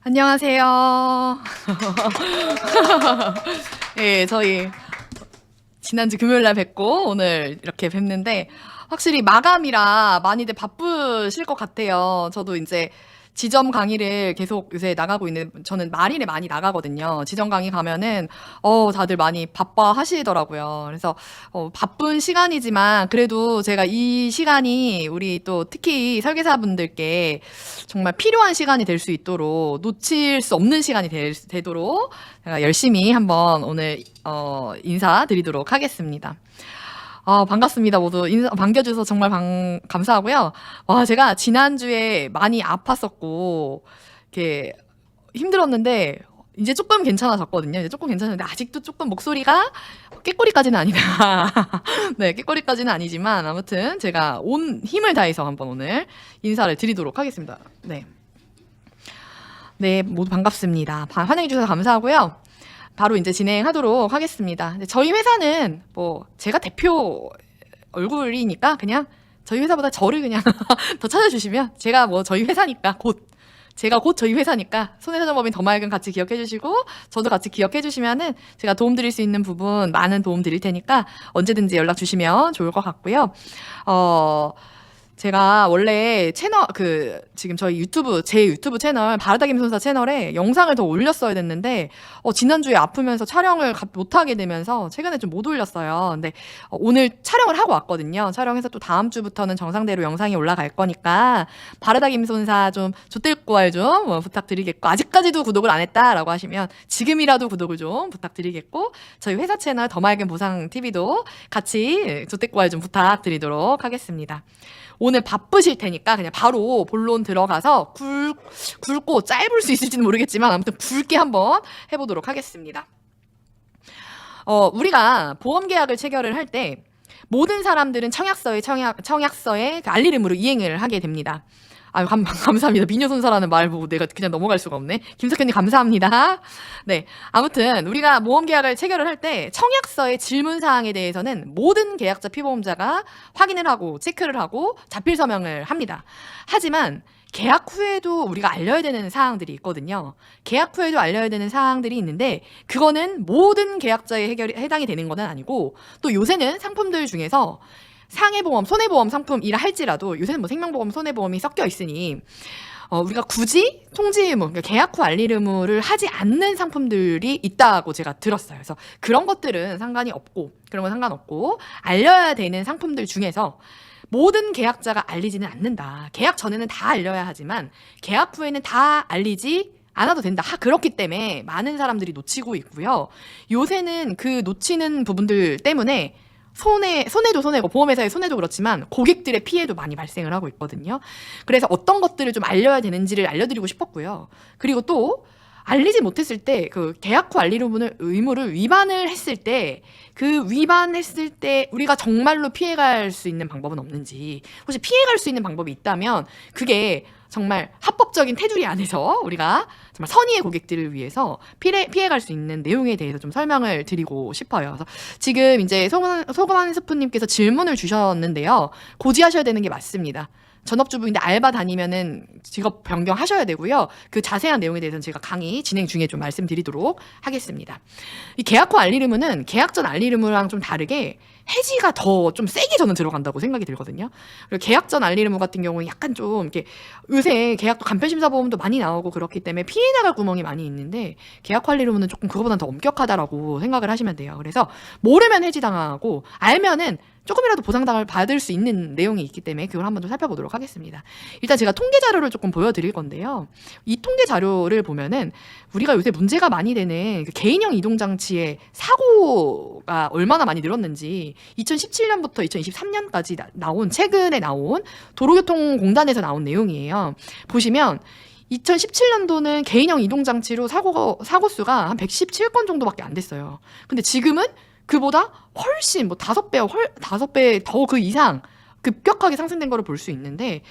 안녕하세요. 예, 저희 지난주 금요일 날 뵙고 오늘 이렇게 뵙는데 확실히 마감이라 많이들 바쁘실 것 같아요. 저도 이제 지점 강의를 계속 요새 나가고 있는 저는 말일에 많이 나가거든요. 지점 강의 가면은 다들 많이 바빠 하시더라고요. 그래서 바쁜 시간이지만 그래도 제가 이 시간이 우리 또 특히 설계사분들께 정말 필요한 시간이 될 수 있도록 놓칠 수 없는 시간이 되도록 제가 열심히 한번 오늘 인사드리도록 하겠습니다. 반갑습니다. 모두 반겨주셔서 정말 감사하고요. 와, 제가 지난주에 많이 아팠었고, 이렇게 힘들었는데, 이제 조금 괜찮아졌거든요. 이제 조금 괜찮은데, 아직도 조금 목소리가 꾀꼬리까지는 아니다. 네, 꾀꼬리까지는 아니지만, 아무튼 제가 온 힘을 다해서 한번 오늘 인사를 드리도록 하겠습니다. 네. 네, 모두 반갑습니다. 환영해주셔서 감사하고요. 바로 이제 진행하도록 하겠습니다. 근데 저희 회사는 뭐 제가 대표 얼굴이니까 그냥 저희 회사보다 저를 그냥 더 찾아주시면 제가 뭐 저희 회사니까 제가 곧 저희 회사니까 손해배상법인 더 맑은 같이 기억해 주시고 저도 같이 기억해 주시면은 제가 도움 드릴 수 있는 부분 많은 도움 드릴 테니까 언제든지 연락 주시면 좋을 것 같고요. 제가 원래 지금 저희 제 유튜브 채널, 바르다김손사 채널에 영상을 더 올렸어야 됐는데, 지난주에 아프면서 촬영을 못하게 되면서 최근에 좀 못 올렸어요. 근데, 오늘 촬영을 하고 왔거든요. 촬영해서 또 다음 주부터는 정상대로 영상이 올라갈 거니까, 바르다김손사 좀 조뜰구알 좀 부탁드리겠고, 아직까지도 구독을 안 했다라고 하시면, 지금이라도 구독을 좀 부탁드리겠고, 저희 회사 채널 더 맑은 보상TV도 같이 조뜰구알 좀 부탁드리도록 하겠습니다. 오늘 바쁘실 테니까 그냥 바로 본론 들어가서 굵고 짧을 수 있을지는 모르겠지만 아무튼 굵게 한번 해보도록 하겠습니다. 우리가 보험 계약을 체결을 할 때 모든 사람들은 청약서에 그 알리름으로 이행을 하게 됩니다. 아유, 감사합니다. 미녀손사라는 말 보고 내가 그냥 넘어갈 수가 없네. 김석현님 감사합니다. 네. 아무튼, 우리가 모험계약을 체결을 할 때 청약서의 질문사항에 대해서는 모든 계약자 피보험자가 확인을 하고 체크를 하고 자필 서명을 합니다. 하지만, 계약 후에도 우리가 알려야 되는 사항들이 있거든요. 계약 후에도 알려야 되는 사항들이 있는데, 그거는 모든 계약자에 해당이 되는 건 아니고, 또 요새는 상품들 중에서 상해보험, 손해보험 상품이라 할지라도 요새는 뭐 생명보험, 손해보험이 섞여 있으니 우리가 굳이 통지 의무, 그러니까 계약 후 알릴 의무를 하지 않는 상품들이 있다고 제가 들었어요. 그래서 그런 것들은 상관이 없고 그런 건 상관없고 알려야 되는 상품들 중에서 모든 계약자가 알리지는 않는다. 계약 전에는 다 알려야 하지만 계약 후에는 다 알리지 않아도 된다. 그렇기 때문에 많은 사람들이 놓치고 있고요. 요새는 그 놓치는 부분들 때문에 손해도 손해고 보험회사의 손해도 그렇지만 고객들의 피해도 많이 발생을 하고 있거든요. 그래서 어떤 것들을 좀 알려야 되는지를 알려드리고 싶었고요. 그리고 또 알리지 못했을 때 그 계약 후 알릴 의무를 위반을 했을 때 그 위반했을 때 우리가 정말로 피해갈 수 있는 방법은 없는지, 혹시 피해갈 수 있는 방법이 있다면 그게 정말 합법적인 테두리 안에서 우리가 정말 선의의 고객들을 위해서 피해갈 수 있는 내용에 대해서 좀 설명을 드리고 싶어요. 그래서 지금 이제 소금한 스프님께서 질문을 주셨는데요. 고지하셔야 되는 게 맞습니다. 전업주부인데 알바 다니면은 직업 변경하셔야 되고요. 그 자세한 내용에 대해서는 제가 강의 진행 중에 좀 말씀드리도록 하겠습니다. 이 계약 후 알릴 의무는 계약 전 알릴 의무랑 좀 다르게 해지가 더 좀 세게 저는 들어간다고 생각이 들거든요. 그리고 계약 전 알릴 의무 같은 경우는 약간 좀 이렇게 요새 계약도 간편심사보험도 많이 나오고 그렇기 때문에 피해 나갈 구멍이 많이 있는데 계약 후 알릴 의무는 조금 그거보다는 더 엄격하다라고 생각을 하시면 돼요. 그래서 모르면 해지당하고 알면은 조금이라도 보상당을 받을 수 있는 내용이 있기 때문에 그걸 한번 좀 살펴보도록 하겠습니다. 일단 제가 통계 자료를 조금 보여드릴 건데요. 이 통계 자료를 보면은 우리가 요새 문제가 많이 되는 그 개인형 이동장치의 사고가 얼마나 많이 늘었는지 2017년부터 2023년까지 최근에 나온 도로교통공단에서 나온 내용이에요. 보시면 2017년도는 개인형 이동장치로 사고 수가 한 117건 정도밖에 안 됐어요. 근데 지금은 그보다 훨씬 5배 더 그 이상 급격하게 상승된 거를 볼 수 있는데,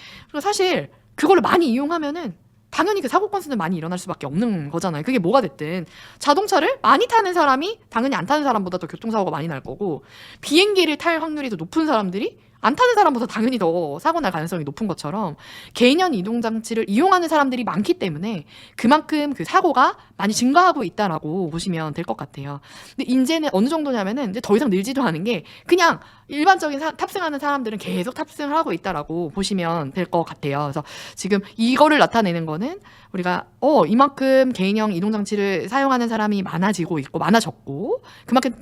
사실 그거를 많이 이용하면은 당연히 그 사고 건수는 많이 일어날 수밖에 없는 거잖아요. 그게 뭐가 됐든 자동차를 많이 타는 사람이 당연히 안 타는 사람보다 더 교통사고가 많이 날 거고, 비행기를 탈 확률이 더 높은 사람들이 안 타는 사람보다 당연히 더 사고 날 가능성이 높은 것처럼 개인형 이동장치를 이용하는 사람들이 많기 때문에 그만큼 그 사고가 많이 증가하고 있다라고 보시면 될 것 같아요. 근데 이제는 어느 정도냐면은 이제 더 이상 늘지도 않은 게 그냥 일반적인 탑승하는 사람들은 계속 탑승을 하고 있다라고 보시면 될 것 같아요. 그래서 지금 이거를 나타내는 거는 우리가 이만큼 개인형 이동장치를 사용하는 사람이 많아지고 있고 많아졌고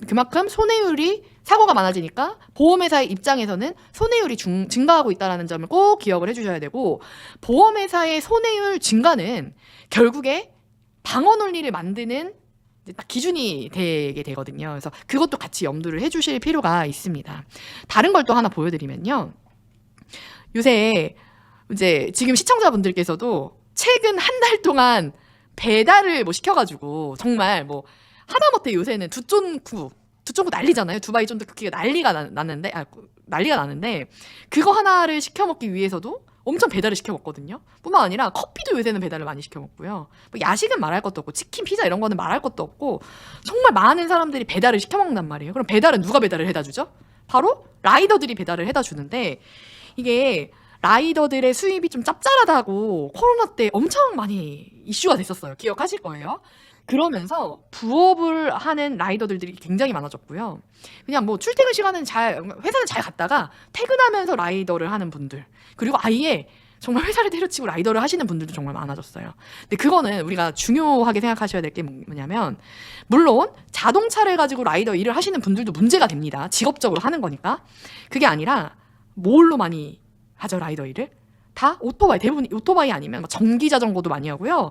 그만큼 손해율이 사고가 많아지니까 보험회사의 입장에서는 손해율이 증가하고 있다는 점을 꼭 기억을 해주셔야 되고 보험회사의 손해율 증가는 결국에 방어 논리를 만드는 딱 기준이 되게 되거든요. 그래서 그것도 같이 염두를 해주실 필요가 있습니다. 다른 걸 또 하나 보여드리면요. 요새 이제 지금 시청자분들께서도 최근 한 달 동안 배달을 뭐 시켜가지고 정말 뭐 하다못해 요새는 두쫀쿠 난리잖아요. 두바이 쫀득 쿠키가 난리가 나는데 그거 하나를 시켜 먹기 위해서도 엄청 배달을 시켜 먹거든요. 뿐만 아니라 커피도 요새는 배달을 많이 시켜 먹고요. 뭐 야식은 말할 것도 없고 치킨, 피자 이런 거는 말할 것도 없고 정말 많은 사람들이 배달을 시켜 먹는단 말이에요. 그럼 배달은 누가 배달을 해다 주죠? 바로 라이더들이 배달을 해다 주는데 이게 라이더들의 수입이 좀 짭짤하다고 코로나 때 엄청 많이 이슈가 됐었어요. 기억하실 거예요. 그러면서 부업을 하는 라이더들이 굉장히 많아졌고요. 그냥 뭐 출퇴근 시간은 회사는 잘 갔다가 퇴근하면서 라이더를 하는 분들, 그리고 아예 정말 회사를 때려치고 라이더를 하시는 분들도 정말 많아졌어요. 근데 그거는 우리가 중요하게 생각하셔야 될 게 뭐냐면, 물론 자동차를 가지고 라이더 일을 하시는 분들도 문제가 됩니다. 직업적으로 하는 거니까. 그게 아니라 뭘로 많이 하죠, 라이더 일을? 다 오토바이, 대부분 오토바이 아니면 전기 자전거도 많이 하고요.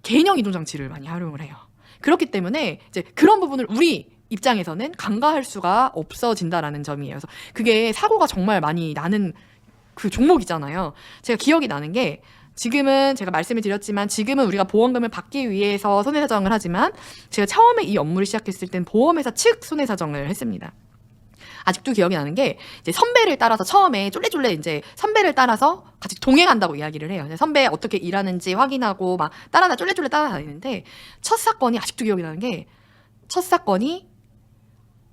개인형 이동장치를 많이 활용을 해요. 그렇기 때문에 이제 그런 부분을 우리 입장에서는 간과할 수가 없어진다라는 점이에요. 그래서 그게 사고가 정말 많이 나는 그 종목이잖아요. 제가 기억이 나는 게 지금은 제가 말씀을 드렸지만 지금은 우리가 보험금을 받기 위해서 손해사정을 하지만 제가 처음에 이 업무를 시작했을 땐 보험회사 측 손해사정을 했습니다. 아직도 기억이 나는 게 이제 선배를 따라서 처음에 쫄래쫄래 이제 선배를 따라서 같이 동행한다고 이야기를 해요. 선배 어떻게 일하는지 확인하고 막 쫄래쫄래 따라다니는데 첫 사건이 아직도 기억이 나는 게 첫 사건이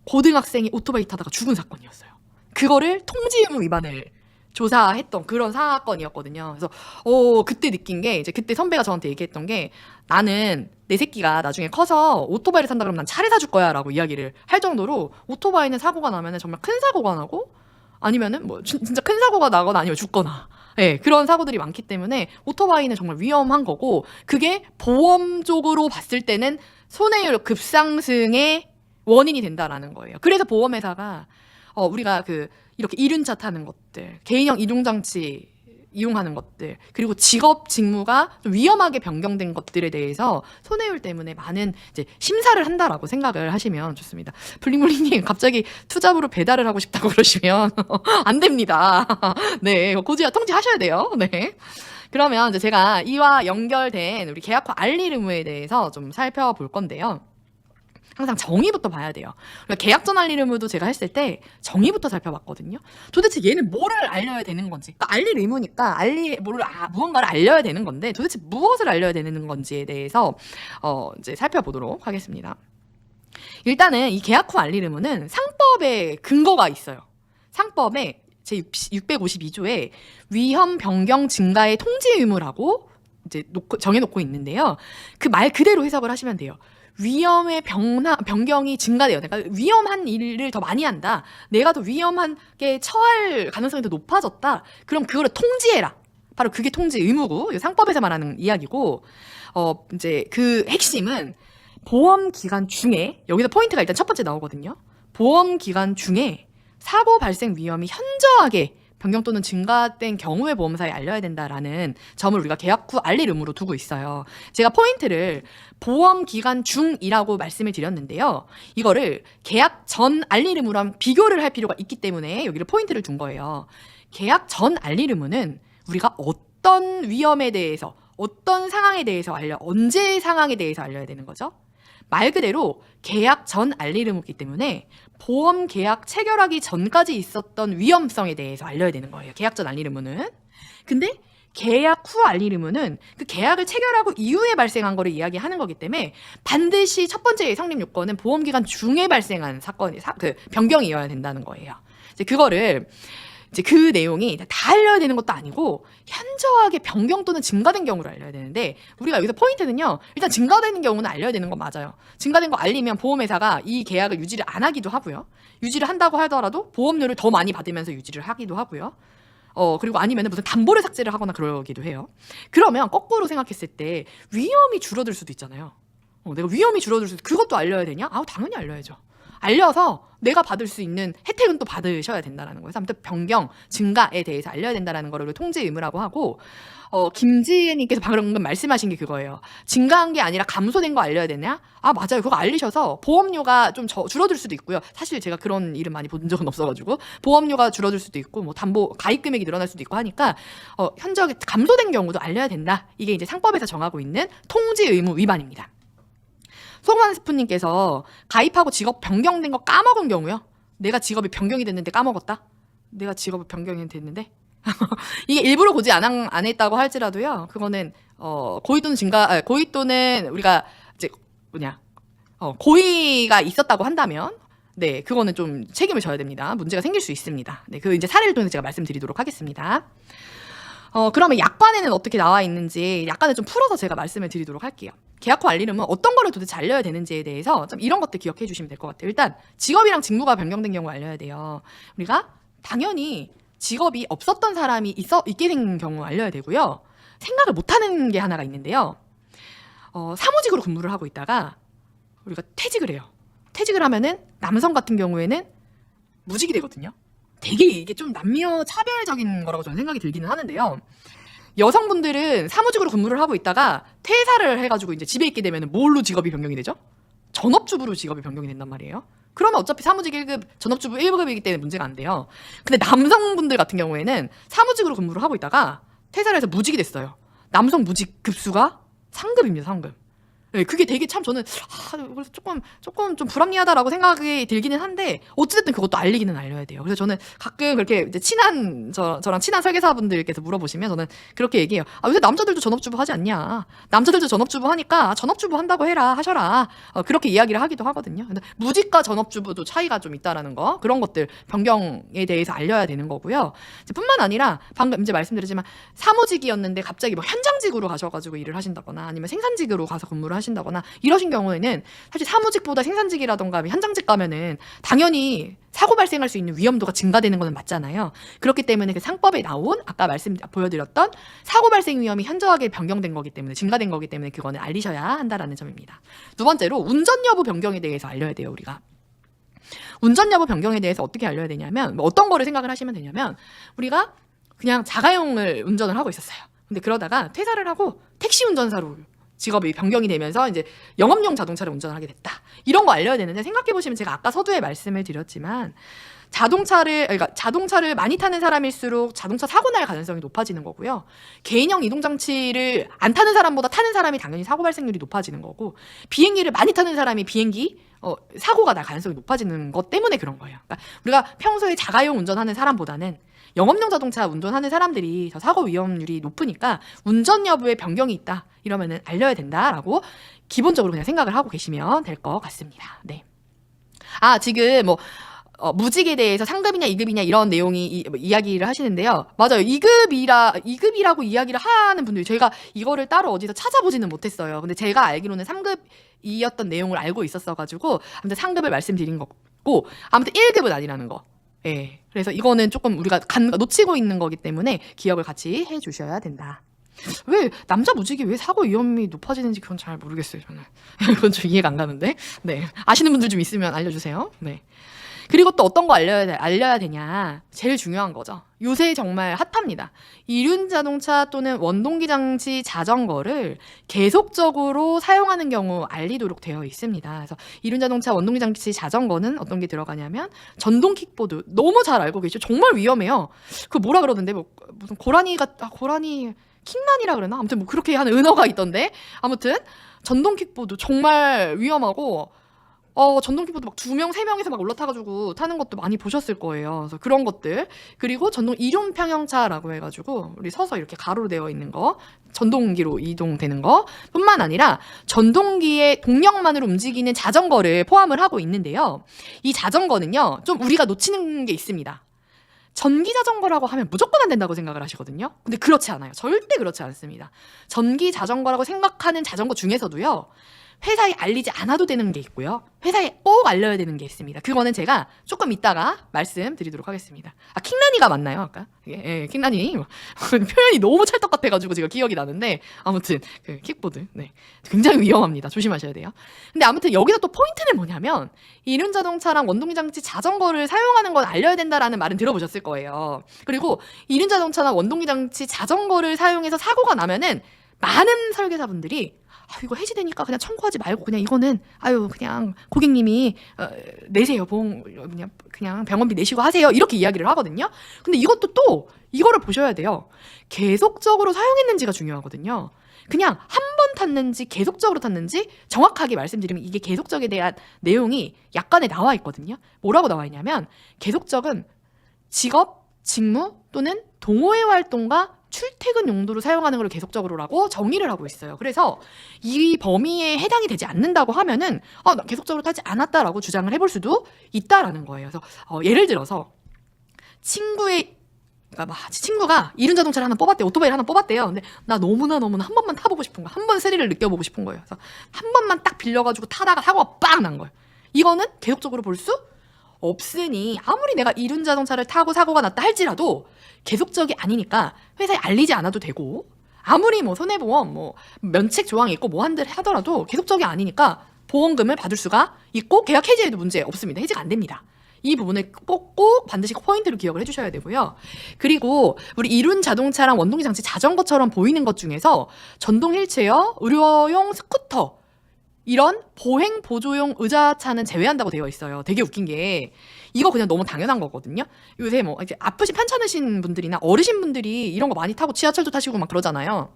고등학생이 오토바이 타다가 죽은 사건이었어요. 그거를 통지 의무 위반을 조사했던 그런 사건이었거든요. 그래서 그때 느낀 게 이제 그때 선배가 저한테 얘기했던 게 나는 내 새끼가 나중에 커서 오토바이를 산다 그러면 난 차를 사줄 거야 라고 이야기를 할 정도로 오토바이는 사고가 나면 정말 큰 사고가 나고 아니면은 뭐 진짜 큰 사고가 나거나 아니면 죽거나 그런 사고들이 많기 때문에 오토바이는 정말 위험한 거고 그게 보험적으로 봤을 때는 손해율 급상승의 원인이 된다라는 거예요. 그래서 보험회사가 우리가 이렇게 이륜차 타는 것들, 개인형 이동장치 이용하는 것들, 그리고 직업 직무가 좀 위험하게 변경된 것들에 대해서 손해율 때문에 많은 이제 심사를 한다라고 생각을 하시면 좋습니다. 블링블링님 갑자기 투잡으로 배달을 하고 싶다고 그러시면 안 됩니다. 네, 통지하셔야 돼요. 네. 그러면 이제 제가 이와 연결된 우리 계약후 알릴 의무에 대해서 좀 살펴볼 건데요. 항상 정의부터 봐야 돼요. 그러니까 계약 전 알릴 의무도 제가 했을 때 정의부터 살펴봤거든요. 도대체 얘는 뭐를 알려야 되는 건지. 그러니까 알릴 의무니까 무언가를 알려야 되는 건데 도대체 무엇을 알려야 되는 건지에 대해서 이제 살펴보도록 하겠습니다. 일단은 이 계약 후 알릴 의무는 상법에 근거가 있어요. 상법에 제 652조에 위험 변경 증가의 통지 의무라고 이제 정해놓고 있는데요. 그 말 그대로 해석을 하시면 돼요. 위험의 변경이 증가돼요. 그러니까 위험한 일을 더 많이 한다. 내가 더 위험하게 처할 가능성이 더 높아졌다. 그럼 그거를 통지해라. 바로 그게 통지 의무고, 상법에서 말하는 이야기고, 이제 그 핵심은 보험 기간 중에, 여기서 포인트가 일단 첫 번째 나오거든요. 보험 기간 중에 사고 발생 위험이 현저하게 변경 또는 증가된 경우에 보험사에 알려야 된다라는 점을 우리가 계약 후 알릴 의무로 두고 있어요. 제가 포인트를 보험 기간 중이라고 말씀을 드렸는데요. 이거를 계약 전 알릴 의무랑 비교를 할 필요가 있기 때문에 여기를 포인트를 둔 거예요. 계약 전 알릴 의무는 우리가 어떤 위험에 대해서, 어떤 상황에 대해서 언제 상황에 대해서 알려야 되는 거죠? 말 그대로 계약 전 알릴 의무이기 때문에 보험 계약 체결하기 전까지 있었던 위험성에 대해서 알려야 되는 거예요. 계약 전 알릴 의무는. 근데 계약 후 알릴 의무는 그 계약을 체결하고 이후에 발생한 거를 이야기하는 거기 때문에 반드시 첫 번째 성립 요건은 보험 기간 중에 발생한 사건이 변경이어야 된다는 거예요. 이제 그거를 이제 그 내용이 다 알려야 되는 것도 아니고 현저하게 변경 또는 증가된 경우를 알려야 되는데, 우리가 여기서 포인트는요, 일단 증가되는 경우는 알려야 되는 건 맞아요. 증가된 거 알리면 보험회사가 이 계약을 유지를 안 하기도 하고요. 유지를 한다고 하더라도 보험료를 더 많이 받으면서 유지를 하기도 하고요. 그리고 아니면 무슨 담보를 삭제를 하거나 그러기도 해요. 그러면 거꾸로 생각했을 때 위험이 줄어들 수도 있잖아요. 내가 위험이 줄어들 수도, 그것도 알려야 되냐? 당연히 알려야죠. 알려서 내가 받을 수 있는 혜택은 또 받으셔야 된다는 거예요. 아무튼 변경, 증가에 대해서 알려야 된다는 거를 통제 의무라고 하고, 김지혜님께서 방금 말씀하신 게 그거예요. 증가한 게 아니라 감소된 거 알려야 되냐? 맞아요. 그거 알리셔서 보험료가 좀 줄어들 수도 있고요. 사실 제가 그런 일은 많이 본 적은 없어가지고, 보험료가 줄어들 수도 있고, 뭐 담보 가입 금액이 늘어날 수도 있고 하니까, 현저하게 감소된 경우도 알려야 된다. 이게 이제 상법에서 정하고 있는 통지 의무 위반입니다. 소금한 스프님께서 가입하고 직업 변경된 거 까먹은 경우요? 내가 직업이 변경이 됐는데 까먹었다? 내가 직업이 변경이 됐는데? 이게 일부러 고지 안 했다고 할지라도요, 그거는 고의 또는 고의 또는 우리가 이제 고의가 있었다고 한다면, 네, 그거는 좀 책임을 져야 됩니다. 문제가 생길 수 있습니다. 네, 그 이제 사례를 통해서 제가 말씀드리도록 하겠습니다. 그러면 약관에는 어떻게 나와 있는지 약관을 좀 풀어서 제가 말씀을 드리도록 할게요. 계약 후 알리려면 어떤 거를 도대체 알려야 되는지에 대해서 좀 이런 것들 기억해 주시면 될 것 같아요. 일단 직업이랑 직무가 변경된 경우 알려야 돼요. 우리가 당연히 직업이 없었던 사람이 있게 된 경우 알려야 되고요. 생각을 못하는 게 하나가 있는데요. 사무직으로 근무를 하고 있다가 우리가 퇴직을 해요. 퇴직을 하면은 남성 같은 경우에는 무직이 되거든요. 되게 이게 좀 남녀 차별적인 거라고 저는 생각이 들기는 하는데요. 여성분들은 사무직으로 근무를 하고 있다가 퇴사를 해가지고 이제 집에 있게 되면 뭘로 직업이 변경이 되죠? 전업주부로 직업이 변경이 된단 말이에요. 그러면 어차피 사무직 1급, 전업주부 1급이기 때문에 문제가 안 돼요. 근데 남성분들 같은 경우에는 사무직으로 근무를 하고 있다가 퇴사를 해서 무직이 됐어요. 남성 무직 급수가 상급입니다, 상급. 네, 그게 되게 참 저는 조금 좀 불합리하다라고 생각이 들기는 한데, 어찌됐든 그것도 알리기는 알려야 돼요. 그래서 저는 가끔 그렇게 이제 저랑 친한 설계사분들께서 물어보시면 저는 그렇게 얘기해요. 요새 남자들도 전업주부 하지 않냐? 남자들도 전업주부 하니까 전업주부 한다고 하셔라. 그렇게 이야기를 하기도 하거든요. 근데 무직과 전업주부도 차이가 좀 있다라는 거, 그런 것들 변경에 대해서 알려야 되는 거고요. 뿐만 아니라 방금 이제 말씀드렸지만 사무직이었는데 갑자기 뭐 현장직으로 가셔가지고 일을 하신다거나 아니면 생산직으로 가서 근무를 하신다거나 이러신 경우에는 사실 사무직보다 생산직이라던가 현장직 가면은 당연히 사고 발생할 수 있는 위험도가 증가되는 것은 맞잖아요. 그렇기 때문에 그 상법에 나온 아까 보여드렸던 사고 발생 위험이 현저하게 변경된 거기 때문에, 증가된 거기 때문에 그거는 알리셔야 한다라는 점입니다. 두 번째로 운전 여부 변경에 대해서 알려야 돼요. 우리가 운전 여부 변경에 대해서 어떻게 알려야 되냐면, 어떤 거를 생각을 하시면 되냐면, 우리가 그냥 자가용을 운전을 하고 있었어요. 근데 그러다가 퇴사를 하고 택시 운전사로 직업이 변경이 되면서 이제 영업용 자동차를 운전을 하게 됐다. 이런 거 알려야 되는데, 생각해보시면 제가 아까 서두에 말씀을 드렸지만 자동차를 많이 타는 사람일수록 자동차 사고 날 가능성이 높아지는 거고요. 개인형 이동장치를 안 타는 사람보다 타는 사람이 당연히 사고 발생률이 높아지는 거고, 비행기를 많이 타는 사람이 사고가 날 가능성이 높아지는 것 때문에 그런 거예요. 그러니까 우리가 평소에 자가용 운전하는 사람보다는 영업용 자동차 운전하는 사람들이 더 사고 위험률이 높으니까 운전 여부에 변경이 있다 이러면은 알려야 된다라고 기본적으로 그냥 생각을 하고 계시면 될 것 같습니다. 네. 지금 무직에 대해서 상급이냐 2급이냐 이런 내용이 이야기를 하시는데요. 맞아요. 2급이라고 이야기를 하는 분들이, 저희가 이거를 따로 어디서 찾아보지는 못했어요. 근데 제가 알기로는 3급이었던 내용을 알고 있었어가지고 아무튼 상급을 말씀드린 거고, 아무튼 1급은 아니라는 거. 예. 그래서 이거는 조금 우리가 놓치고 있는 거기 때문에 기억을 같이 해주셔야 된다. 왜 남자 무직이 왜 사고 위험이 높아지는지 그건 잘 모르겠어요, 저는. 그건 좀 이해가 안 가는데. 네. 아시는 분들 좀 있으면 알려주세요. 네. 그리고 또 어떤 거 알려야 되냐. 제일 중요한 거죠. 요새 정말 핫합니다. 이륜자동차 또는 원동기 장치 자전거를 계속적으로 사용하는 경우 알리도록 되어 있습니다. 그래서 이륜자동차 원동기 장치 자전거는 어떤 게 들어가냐면 전동 킥보드. 너무 잘 알고 계시죠? 정말 위험해요. 그 뭐라 그러던데, 무슨 고라니 킥란이라 그러나? 아무튼 그렇게 하는 은어가 있던데. 아무튼 전동 킥보드 정말 위험하고, 전동 킥보드 2명, 3명이서 올라타가지고 타는 것도 많이 보셨을 거예요. 그래서 그런 것들. 그리고 전동 이륜 평형차라고 해가지고 우리 서서 이렇게 가로로 되어 있는 거, 전동기로 이동되는 거 뿐만 아니라 전동기의 동력만으로 움직이는 자전거를 포함을 하고 있는데요. 이 자전거는요, 좀 우리가 놓치는 게 있습니다. 전기 자전거라고 하면 무조건 안 된다고 생각을 하시거든요. 근데 그렇지 않아요. 절대 그렇지 않습니다. 전기 자전거라고 생각하는 자전거 중에서도요, 회사에 알리지 않아도 되는 게 있고요, 회사에 꼭 알려야 되는 게 있습니다. 그거는 제가 조금 이따가 말씀드리도록 하겠습니다. 아, 킹나니가 맞나요? 아까? 예, 킹나니. 표현이 너무 찰떡 같아가지고 제가 기억이 나는데, 아무튼 그 킥보드, 네, 굉장히 위험합니다. 조심하셔야 돼요. 근데 아무튼 여기서 또 포인트는 뭐냐면, 이륜자동차랑 원동기장치 자전거를 사용하는 건 알려야 된다라는 말은 들어보셨을 거예요. 그리고 이륜자동차나 원동기장치 자전거를 사용해서 사고가 나면은 많은 설계사분들이 이거 해지되니까 그냥 청구하지 말고 그냥 이거는 그냥 고객님이 내세요, 보험, 그냥 병원비 내시고 하세요, 이렇게 이야기를 하거든요. 근데 이것도 또 이거를 보셔야 돼요. 계속적으로 사용했는지가 중요하거든요. 그냥 한 번 탔는지 계속적으로 탔는지 정확하게 말씀드리면, 이게 계속적에 대한 내용이 약간에 나와 있거든요. 뭐라고 나와 있냐면, 계속적은 직업, 직무 또는 동호회 활동과 출퇴근 용도로 사용하는 걸 계속적으로라고 정의를 하고 있어요. 그래서 이 범위에 해당이 되지 않는다고 하면은 나 계속적으로 타지 않았다라고 주장을 해볼 수도 있다라는 거예요. 그래서 예를 들어서 친구가 이륜자동차를 하나 뽑았대요. 오토바이를 하나 뽑았대요. 근데 나 너무나 한 번만 타보고 싶은 거야. 한 번 스릴을 느껴보고 싶은 거예요. 그래서 한 번만 딱 빌려가지고 타다가 사고가 빵 난 거예요. 이거는 계속적으로 볼 수 없으니, 아무리 내가 이륜자동차를 타고 사고가 났다 할지라도 계속적이 아니니까 회사에 알리지 않아도 되고, 아무리 뭐 손해보험 면책 조항이 있고 뭐 한들 하더라도 계속적이 아니니까 보험금을 받을 수가 있고, 계약 해지에도 문제 없습니다. 해지가 안 됩니다. 이 부분을 꼭 반드시 포인트로 기억을 해주셔야 되고요. 그리고 우리 이륜자동차랑 원동기장치 자전거처럼 보이는 것 중에서 전동 휠체어, 의료용 스쿠터, 이런 보행 보조용 의자차는 제외한다고 되어 있어요. 되게 웃긴 게, 이거 그냥 너무 당연한 거거든요. 요새 이제 아프신 편찮으신 분들이나 어르신 분들이 이런 거 많이 타고 지하철도 타시고 막 그러잖아요.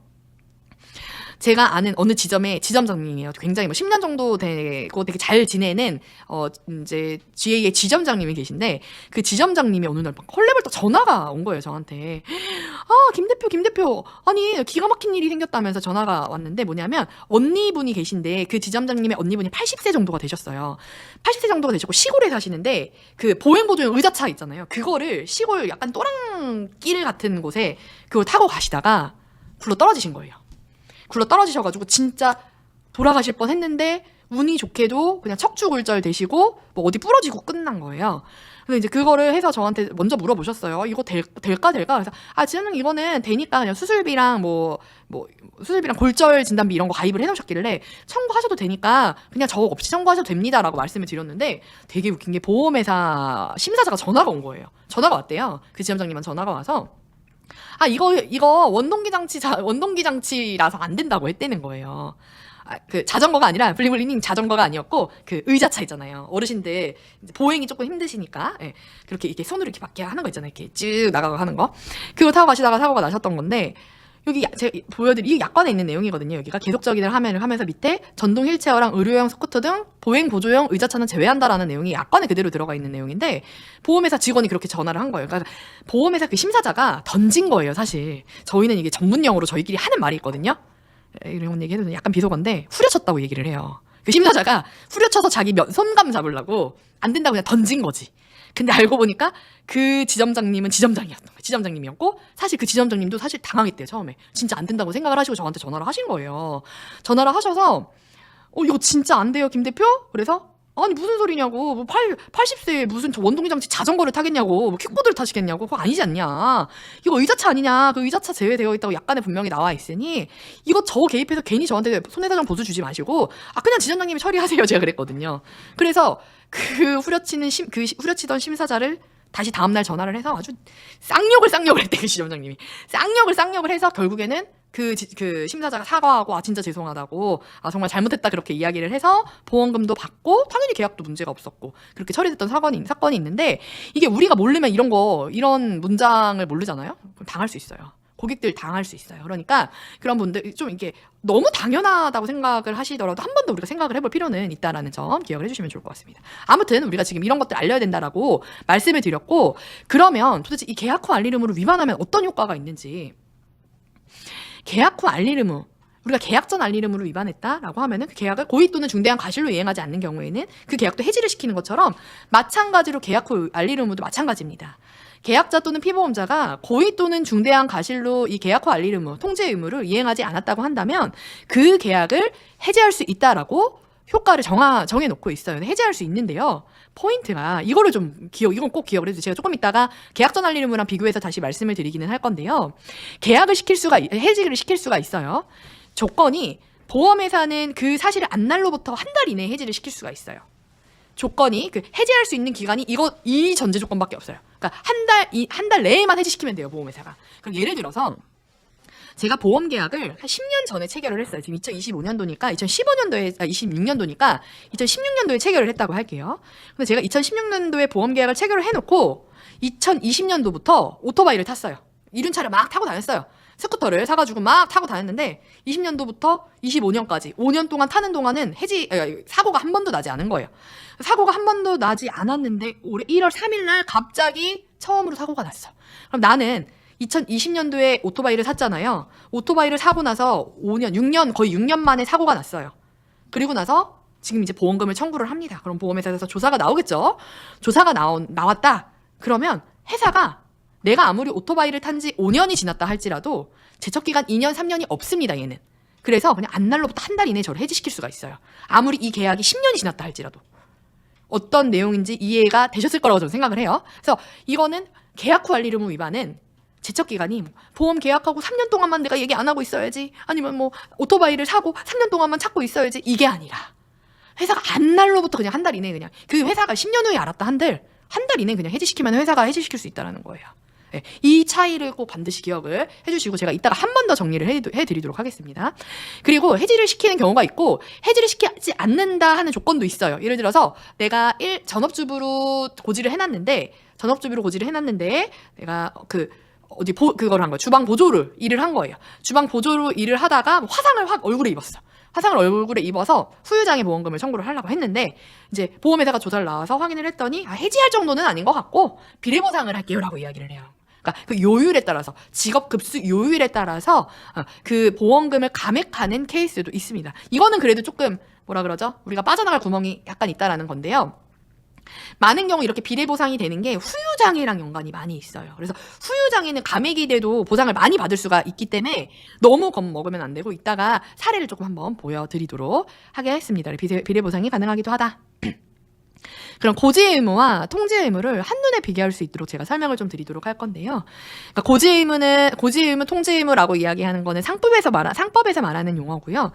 제가 아는 어느 지점의 지점장님이에요. 굉장히 10년 정도 되고 되게 잘 지내는 이제 GA의 지점장님이 계신데, 그 지점장님이 어느 날 막 헐레벌떡 전화가 온 거예요, 저한테. 김 대표, 아니 기가 막힌 일이 생겼다면서 전화가 왔는데, 뭐냐면 언니분이 계신데, 그 지점장님의 언니분이 80세 정도가 되셨어요. 80세 정도가 되셨고 시골에 사시는데, 그 보행보조용 의자차 있잖아요. 그거를 시골 약간 또랑길 같은 곳에 그걸 타고 가시다가 굴러 떨어지신 거예요. 굴러 떨어지셔가지고 진짜 돌아가실 뻔 했는데, 운이 좋게도 그냥 척추골절 되시고 어디 부러지고 끝난 거예요. 그래서 이제 그거를 해서 저한테 먼저 물어보셨어요. 이거 될까? 그래서 지금 이거는 되니까 그냥 수술비랑 수술비랑 골절 진단비 이런 거 가입을 해놓으셨길래 청구하셔도 되니까 그냥 저거 없이 청구하셔도 됩니다라고 말씀을 드렸는데, 되게 웃긴 게 보험회사 심사자가 전화가 온 거예요. 전화가 왔대요. 그 지점장님한테 전화가 와서 이거 원동기장치라서 안 된다고 했다는 거예요. 그 자전거가 아니라, 블링블링님 자전거가 아니었고 그 의자차 있잖아요. 어르신들 보행이 조금 힘드시니까, 그렇게 이렇게 손으로 이렇게 밖에 하는 거 있잖아요. 이렇게 쭉 나가고 하는 거. 그거 타고 가시다가 사고가 나셨던 건데, 여기 제가 보여드린, 이게 약관에 있는 내용이거든요. 여기가 계속적이를 하면서 밑에 전동 휠체어랑 의료용 스쿠터 등 보행 보조용 의자차는 제외한다라는 내용이 약관에 그대로 들어가 있는 내용인데, 보험회사 직원이 그렇게 전화를 한 거예요. 그러니까 보험회사 그 심사자가 던진 거예요, 사실. 저희는 이게 전문용어로 저희끼리 하는 말이 있거든요. 이런 얘기해도 약간 비속어인데, 후려쳤다고 얘기를 해요. 그 심사자가 후려쳐서 자기 손감 잡으려고 안 된다고 그냥 던진 거지. 근데 알고 보니까 그 지점장님은 지점장님이었고, 사실 그 지점장님도 사실 당황했대요, 처음에. 진짜 안 된다고 생각을 하시고 저한테 전화를 하신 거예요. 전화를 하셔서 이거 진짜 안 돼요, 김 대표? 그래서 아니 무슨 소리냐고, 80세에 무슨 원동기장치 자전거를 타겠냐고, 킥보드를 타시겠냐고, 그거 아니지 않냐, 이거 의자차 아니냐, 그 의자차 제외되어 있다고 약간에 분명히 나와 있으니 이거 저 개입해서 괜히 저한테 손해배상 보수 주지 마시고 그냥 지점장님이 처리하세요, 제가 그랬거든요. 그래서 그 후려치던 심사자를 다시 다음날 전화를 해서 아주 쌍욕을 했대, 그 지점장님이. 쌍욕을 해서 결국에는 그 심사자가 사과하고 진짜 죄송하다고, 정말 잘못했다, 그렇게 이야기를 해서 보험금도 받고 당연히 계약도 문제가 없었고 그렇게 처리됐던 사건이 있는데, 이게 우리가 모르면 이런 문장을 모르잖아요. 그럼 당할 수 있어요. 고객들 당할 수 있어요. 그러니까 그런 분들 좀 이게 너무 당연하다고 생각을 하시더라도 한 번 더 우리가 생각을 해볼 필요는 있다라는 점 기억을 해주시면 좋을 것 같습니다. 아무튼 우리가 지금 이런 것들 알려야 된다라고 말씀을 드렸고, 그러면 도대체 이 계약 후 알릴 의무를 위반하면 어떤 효과가 있는지. 계약 후 알릴 의무, 우리가 계약 전 알릴 의무를 위반했다라고 하면은 그 계약을 고의 또는 중대한 과실로 이행하지 않는 경우에는 그 계약도 해지를 시키는 것처럼, 마찬가지로 계약 후 알릴 의무도 마찬가지입니다. 계약자 또는 피보험자가 고의 또는 중대한 과실로 이 계약 후 알릴 의무, 통지 의무를 이행하지 않았다고 한다면 그 계약을 해지할 수 있다라고 효과를 정해놓고 있어요. 해지할 수 있는데요. 포인트가 이거를 좀 이건 꼭 기억을 해주세요. 제가 조금 이따가 계약 전 알릴 의무랑 비교해서 다시 말씀을 드리기는 할 건데요. 해지를 시킬 수가 있어요. 조건이 보험회사는 그 사실을 안 날로부터 한 달 이내에 해지를 시킬 수가 있어요. 조건이 해지할 수 있는 기간이 이 전제 조건밖에 없어요. 그러니까 한 달 내에만 해지시키면 돼요, 보험회사가. 그럼 예를 들어서 제가 보험 계약을 한 10년 전에 체결을 했어요. 지금 2025년도니까 26년도니까 2016년도에 체결을 했다고 할게요. 근데 제가 2016년도에 보험 계약을 체결을 해놓고 2020년도부터 오토바이를 탔어요. 이륜차를 막 타고 다녔어요. 스쿠터를 사가지고 막 타고 다녔는데 20년도부터 25년까지 5년 동안 타는 동안은 사고가 한 번도 나지 않은 거예요. 사고가 한 번도 나지 않았는데 올해 1월 3일 날 갑자기 처음으로 사고가 났어. 그럼 나는 2020년도에 오토바이를 샀잖아요. 오토바이를 사고 나서 5년, 거의 6년 만에 사고가 났어요. 그리고 나서 지금 이제 보험금을 청구를 합니다. 그럼 보험회사에서 조사가 나오겠죠. 조사가 나왔다. 그러면 회사가 내가 아무리 오토바이를 탄 지 5년이 지났다 할지라도 제척기간 2년, 3년이 없습니다, 얘는. 그래서 그냥 안날로부터 한 달 이내에 저를 해지시킬 수가 있어요. 아무리 이 계약이 10년이 지났다 할지라도. 어떤 내용인지 이해가 되셨을 거라고 저는 생각을 해요. 그래서 이거는 계약 후 알릴 의무 위반은 제척기간이 보험 계약하고 3년 동안만 내가 얘기 안 하고 있어야지, 아니면 오토바이를 사고 3년 동안만 찾고 있어야지, 이게 아니라 회사가 안날로부터 그냥 한 달 이내에 그냥 그 회사가 10년 후에 알았다 한 달 이내에 그냥 해지시키면 회사가 해지시킬 수 있다는 거예요. 네, 이 차이를 꼭 반드시 기억을 해주시고 제가 이따가 한 번 더 정리를 해드리도록 하겠습니다. 그리고 해지를 시키는 경우가 있고 해지를 시키지 않는다 하는 조건도 있어요. 예를 들어서 내가 전업주부로 고지를 해놨는데 내가 그걸 한 거예요. 주방 보조를 일을 한 거예요. 주방 보조로 일을 하다가 화상을 확 얼굴에 입었어. 화상을 얼굴에 입어서 후유장애 보험금을 청구를 하려고 했는데 이제 보험회사가 조사를 나와서 확인을 했더니 해지할 정도는 아닌 것 같고 비례보상을 할게요라고 이야기를 해요. 그러니까 그 요율에 따라서 직업 급수 요율에 따라서 그 보험금을 감액하는 케이스도 있습니다. 이거는 그래도 조금 우리가 빠져나갈 구멍이 약간 있다라는 건데요. 많은 경우 이렇게 비례보상이 되는 게 후유장애랑 연관이 많이 있어요. 그래서 후유장애는 감액이 돼도 보상을 많이 받을 수가 있기 때문에 너무 겁먹으면 안 되고 이따가 사례를 조금 한번 보여드리도록 하겠습니다. 비례보상이 가능하기도 하다. 그럼 고지의 의무와 통지의 의무를 한눈에 비교할 수 있도록 제가 설명을 좀 드리도록 할 건데요. 그러니까 고지의 의무, 통지의 의무라고 이야기하는 거는 상법에서 말하는 용어고요.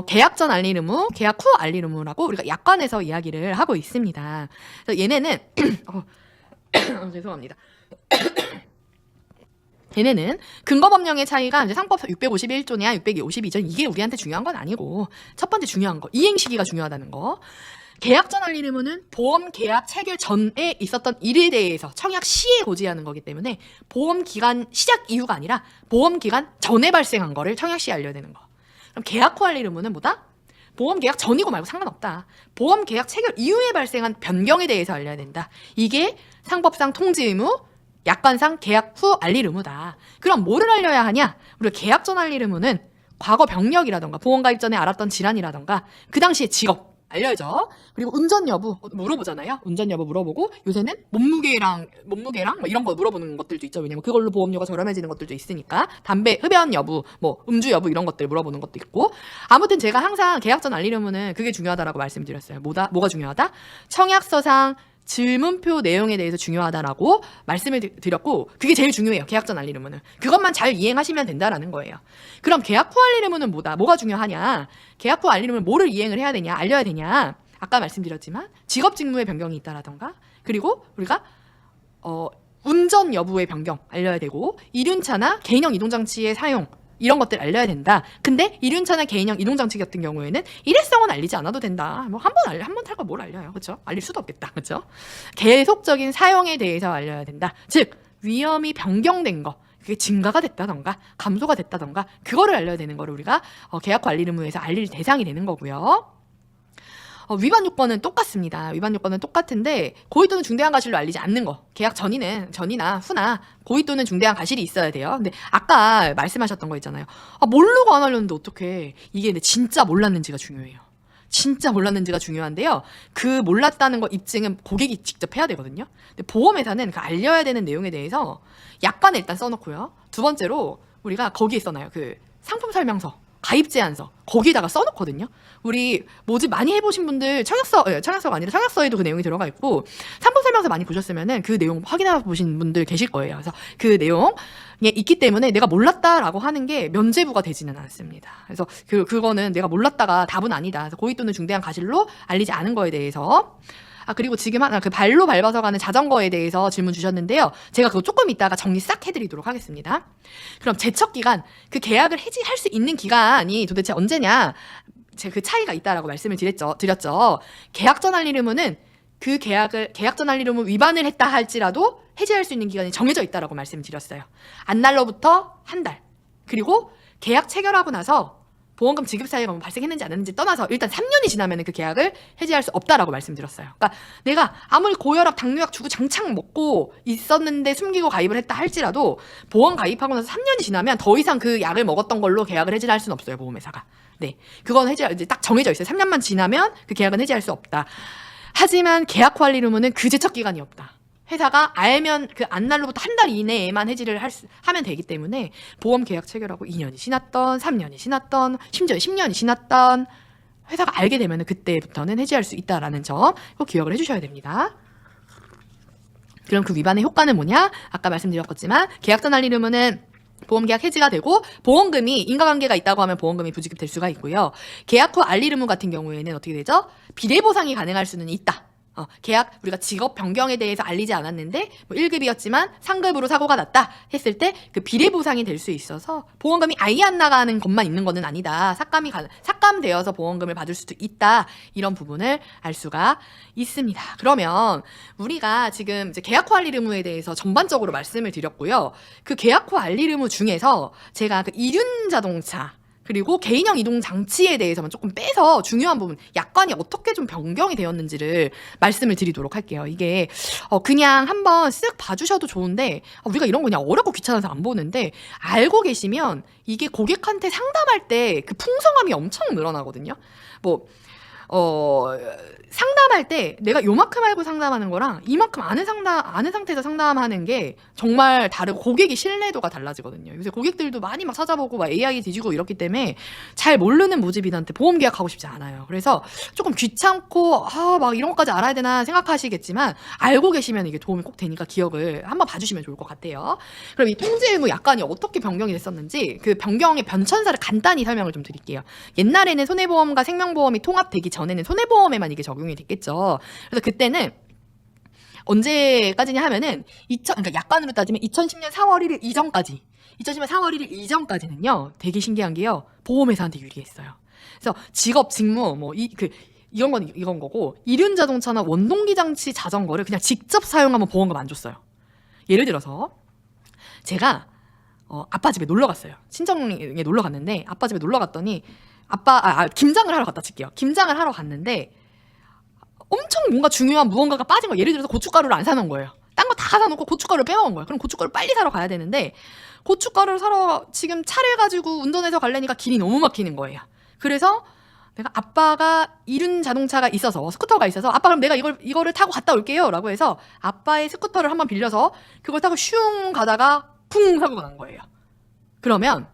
계약 전 알릴 의무, 계약 후 알릴 의무라고 우리가 약관에서 이야기를 하고 있습니다. 그래서 얘네는 죄송합니다. 얘네는 근거법령의 차이가 이제 상법 651조냐 652조 이게 우리한테 중요한 건 아니고 첫 번째 중요한 거 이행 시기가 중요하다는 거. 계약 전 알릴 의무는 보험 계약 체결 전에 있었던 일에 대해서 청약 시에 고지하는 거기 때문에 보험 기간 시작 이후가 아니라 보험 기간 전에 발생한 거를 청약 시에 알려야 되는 거. 그럼 계약 후 알릴 의무는 뭐다? 보험 계약 전이고 말고 상관없다. 보험 계약 체결 이후에 발생한 변경에 대해서 알려야 된다. 이게 상법상 통지 의무, 약관상 계약 후 알릴 의무다. 그럼 뭐를 알려야 하냐? 우리가 계약 전 알릴 의무는 과거 병력이라던가 보험 가입 전에 알았던 질환이라던가 그 당시의 직업 알려야죠. 그리고 운전 여부 물어보잖아요. 운전 여부 물어보고 요새는 몸무게랑 이런 거 물어보는 것들도 있죠. 왜냐면 그걸로 보험료가 저렴해지는 것들도 있으니까. 담배 흡연 여부, 음주 여부 이런 것들 물어보는 것도 있고. 아무튼 제가 항상 계약 전 알릴 의무는 그게 중요하다라고 말씀드렸어요. 뭐가 중요하다? 청약서상 질문표 내용에 대해서 중요하다라고 말씀을 드렸고 그게 제일 중요해요. 계약 전 알릴 의무는. 그것만 잘 이행하시면 된다라는 거예요. 그럼 계약 후 알릴 의무는 뭐가 중요하냐? 계약 후 알릴 의무는 뭐를 이행을 해야 되냐? 알려야 되냐? 아까 말씀드렸지만 직업 직무의 변경이 있다라던가 그리고 우리가 운전 여부의 변경 알려야 되고 이륜차나 개인형 이동장치의 사용 이런 것들 알려야 된다. 근데 이륜차나 개인형 이동장치 같은 경우에는 일회성은 알리지 않아도 된다. 한 번 탈 거 뭘 알려요. 그렇죠? 알릴 수도 없겠다. 그렇죠? 계속적인 사용에 대해서 알려야 된다. 즉 위험이 변경된 거 그게 증가가 됐다던가 감소가 됐다던가 그거를 알려야 되는 거를 우리가 계약 후 알릴 의무에서 알릴 대상이 되는 거고요. 위반 요건은 똑같습니다. 위반 요건은 똑같은데 고의 또는 중대한 과실로 알리지 않는 거. 계약 전이나 후나 고의 또는 중대한 과실이 있어야 돼요. 근데 아까 말씀하셨던 거 있잖아요. 모르고 안 알렸는데 어떡해. 이게 근데 진짜 몰랐는지가 중요해요. 진짜 몰랐는지가 중요한데요. 그 몰랐다는 거 입증은 고객이 직접 해야 되거든요. 근데 보험회사는 그 알려야 되는 내용에 대해서 약관에 일단 써놓고요. 두 번째로 우리가 거기에 써놔요. 그 상품 설명서, 가입 제안서 거기에다가 써놓거든요. 우리 모집 많이 해보신 분들 청약서가 아니라 청약서에도 그 내용이 들어가 있고 상품 설명서 많이 보셨으면은 그 내용 확인해 보신 분들 계실 거예요. 그래서 그 내용에 있기 때문에 내가 몰랐다라고 하는 게 면죄부가 되지는 않습니다. 그래서 그거는 내가 몰랐다가 답은 아니다. 그래서 고의 또는 중대한 과실로 알리지 않은 거에 대해서. 그리고 지금 하나 그 발로 밟아서 가는 자전거에 대해서 질문 주셨는데요. 제가 그거 조금 이따가 정리 싹 해드리도록 하겠습니다. 그럼 제척 기간, 그 계약을 해지할 수 있는 기간이 도대체 언제냐? 제가 그 차이가 있다라고 말씀을 드렸죠. 계약 전환 의무는 그 계약 전환 의무 위반을 했다 할지라도 해지할 수 있는 기간이 정해져 있다라고 말씀드렸어요. 안날로부터 한 달. 그리고 계약 체결하고 나서 보험금 지급 사유가 발생했는지 안 했는지 떠나서 일단 3년이 지나면 그 계약을 해지할 수 없다라고 말씀드렸어요. 그러니까 내가 아무리 고혈압, 당뇨약 주고 장창 먹고 있었는데 숨기고 가입을 했다 할지라도 보험 가입하고 나서 3년이 지나면 더 이상 그 약을 먹었던 걸로 계약을 해지할 수는 없어요, 보험회사가. 네, 그건 이제 딱 정해져 있어요. 3년만 지나면 그 계약은 해지할 수 없다. 하지만 계약 관리 의무는 그 제척 기간이 없다. 회사가 알면 그 안날로부터 한 달 이내에만 해지를 하면 되기 때문에 보험 계약 체결하고 2년이 지났던 3년이 지났던 심지어 10년이 지났던 회사가 알게 되면 그때부터는 해지할 수 있다라는 점 꼭 기억을 해주셔야 됩니다. 그럼 그 위반의 효과는 뭐냐? 아까 말씀드렸겠지만 계약 전환 의무는 보험계약 해지가 되고 보험금이 인과관계가 있다고 하면 보험금이 부지급될 수가 있고요. 계약 후 알릴 의무 같은 경우에는 어떻게 되죠? 비례보상이 가능할 수는 있다. 계약 우리가 직업 변경에 대해서 알리지 않았는데 뭐 1급이었지만 상급으로 사고가 났다 했을 때 그 비례 보상이 될 수 있어서 보험금이 아예 안 나가는 것만 있는 것은 아니다. 삭감되어서 보험금을 받을 수도 있다. 이런 부분을 알 수가 있습니다. 그러면 우리가 지금 이제 계약 후 알릴 의무에 대해서 전반적으로 말씀을 드렸고요. 그 계약 후 알릴 의무 중에서 제가 그 이륜 자동차 그리고 개인형 이동 장치에 대해서만 조금 빼서 중요한 부분, 약관이 어떻게 좀 변경이 되었는지를 말씀을 드리도록 할게요. 이게 그냥 한번 쓱 봐주셔도 좋은데 우리가 이런 거 그냥 어렵고 귀찮아서 안 보는데 알고 계시면 이게 고객한테 상담할 때 그 풍성함이 엄청 늘어나거든요. 상담할 때 내가 요만큼 알고 상담하는 거랑 이만큼 아는 상태에서 상담하는 게 정말 다르고 고객의 신뢰도가 달라지거든요. 요새 고객들도 많이 막 찾아보고 막 AI 뒤지고 이렇기 때문에 잘 모르는 모집인한테 보험 계약하고 싶지 않아요. 그래서 조금 귀찮고 막 이런 것까지 알아야 되나 생각하시겠지만 알고 계시면 이게 도움이 꼭 되니까 기억을 한번 봐주시면 좋을 것 같아요. 그럼 이 통지 의무 약관이 어떻게 변경이 됐었는지 그 변경의 변천사를 간단히 설명을 좀 드릴게요. 옛날에는 손해보험과 생명보험이 통합되기 전에는 손해보험에만 이게 적용이 됐겠죠. 그래서 그때는 언제까지냐 하면은 그러니까 약관으로 따지면 2010년 4월 1일 이전까지 2010년 4월 1일 이전까지는요. 되게 신기한 게요. 보험회사한테 유리했어요. 그래서 직업, 직무 이건 거고 이륜 자동차나 원동기 장치 자전거를 그냥 직접 사용하면 보험금 안 줬어요. 예를 들어서 제가 아빠 집에 놀러 갔어요. 친정에 놀러 갔는데 아빠 집에 놀러 갔더니 김장을 하러 갔다 칠게요. 김장을 하러 갔는데 엄청 뭔가 중요한 무언가가 빠진 거. 예를 들어서 고춧가루를 안 사놓은 거예요. 딴 거 다 사놓고 고춧가루를 빼먹은 거예요. 그럼 고춧가루 빨리 사러 가야 되는데 고춧가루를 사러 지금 차를 가지고 운전해서 가려니까 길이 너무 막히는 거예요. 그래서 내가 아빠가 이륜 자동차가 있어서 스쿠터가 있어서 아빠 그럼 내가 이거를 타고 갔다 올게요 라고 해서 아빠의 스쿠터를 한번 빌려서 그걸 타고 슝 가다가 쿵 사고가 난 거예요. 그러면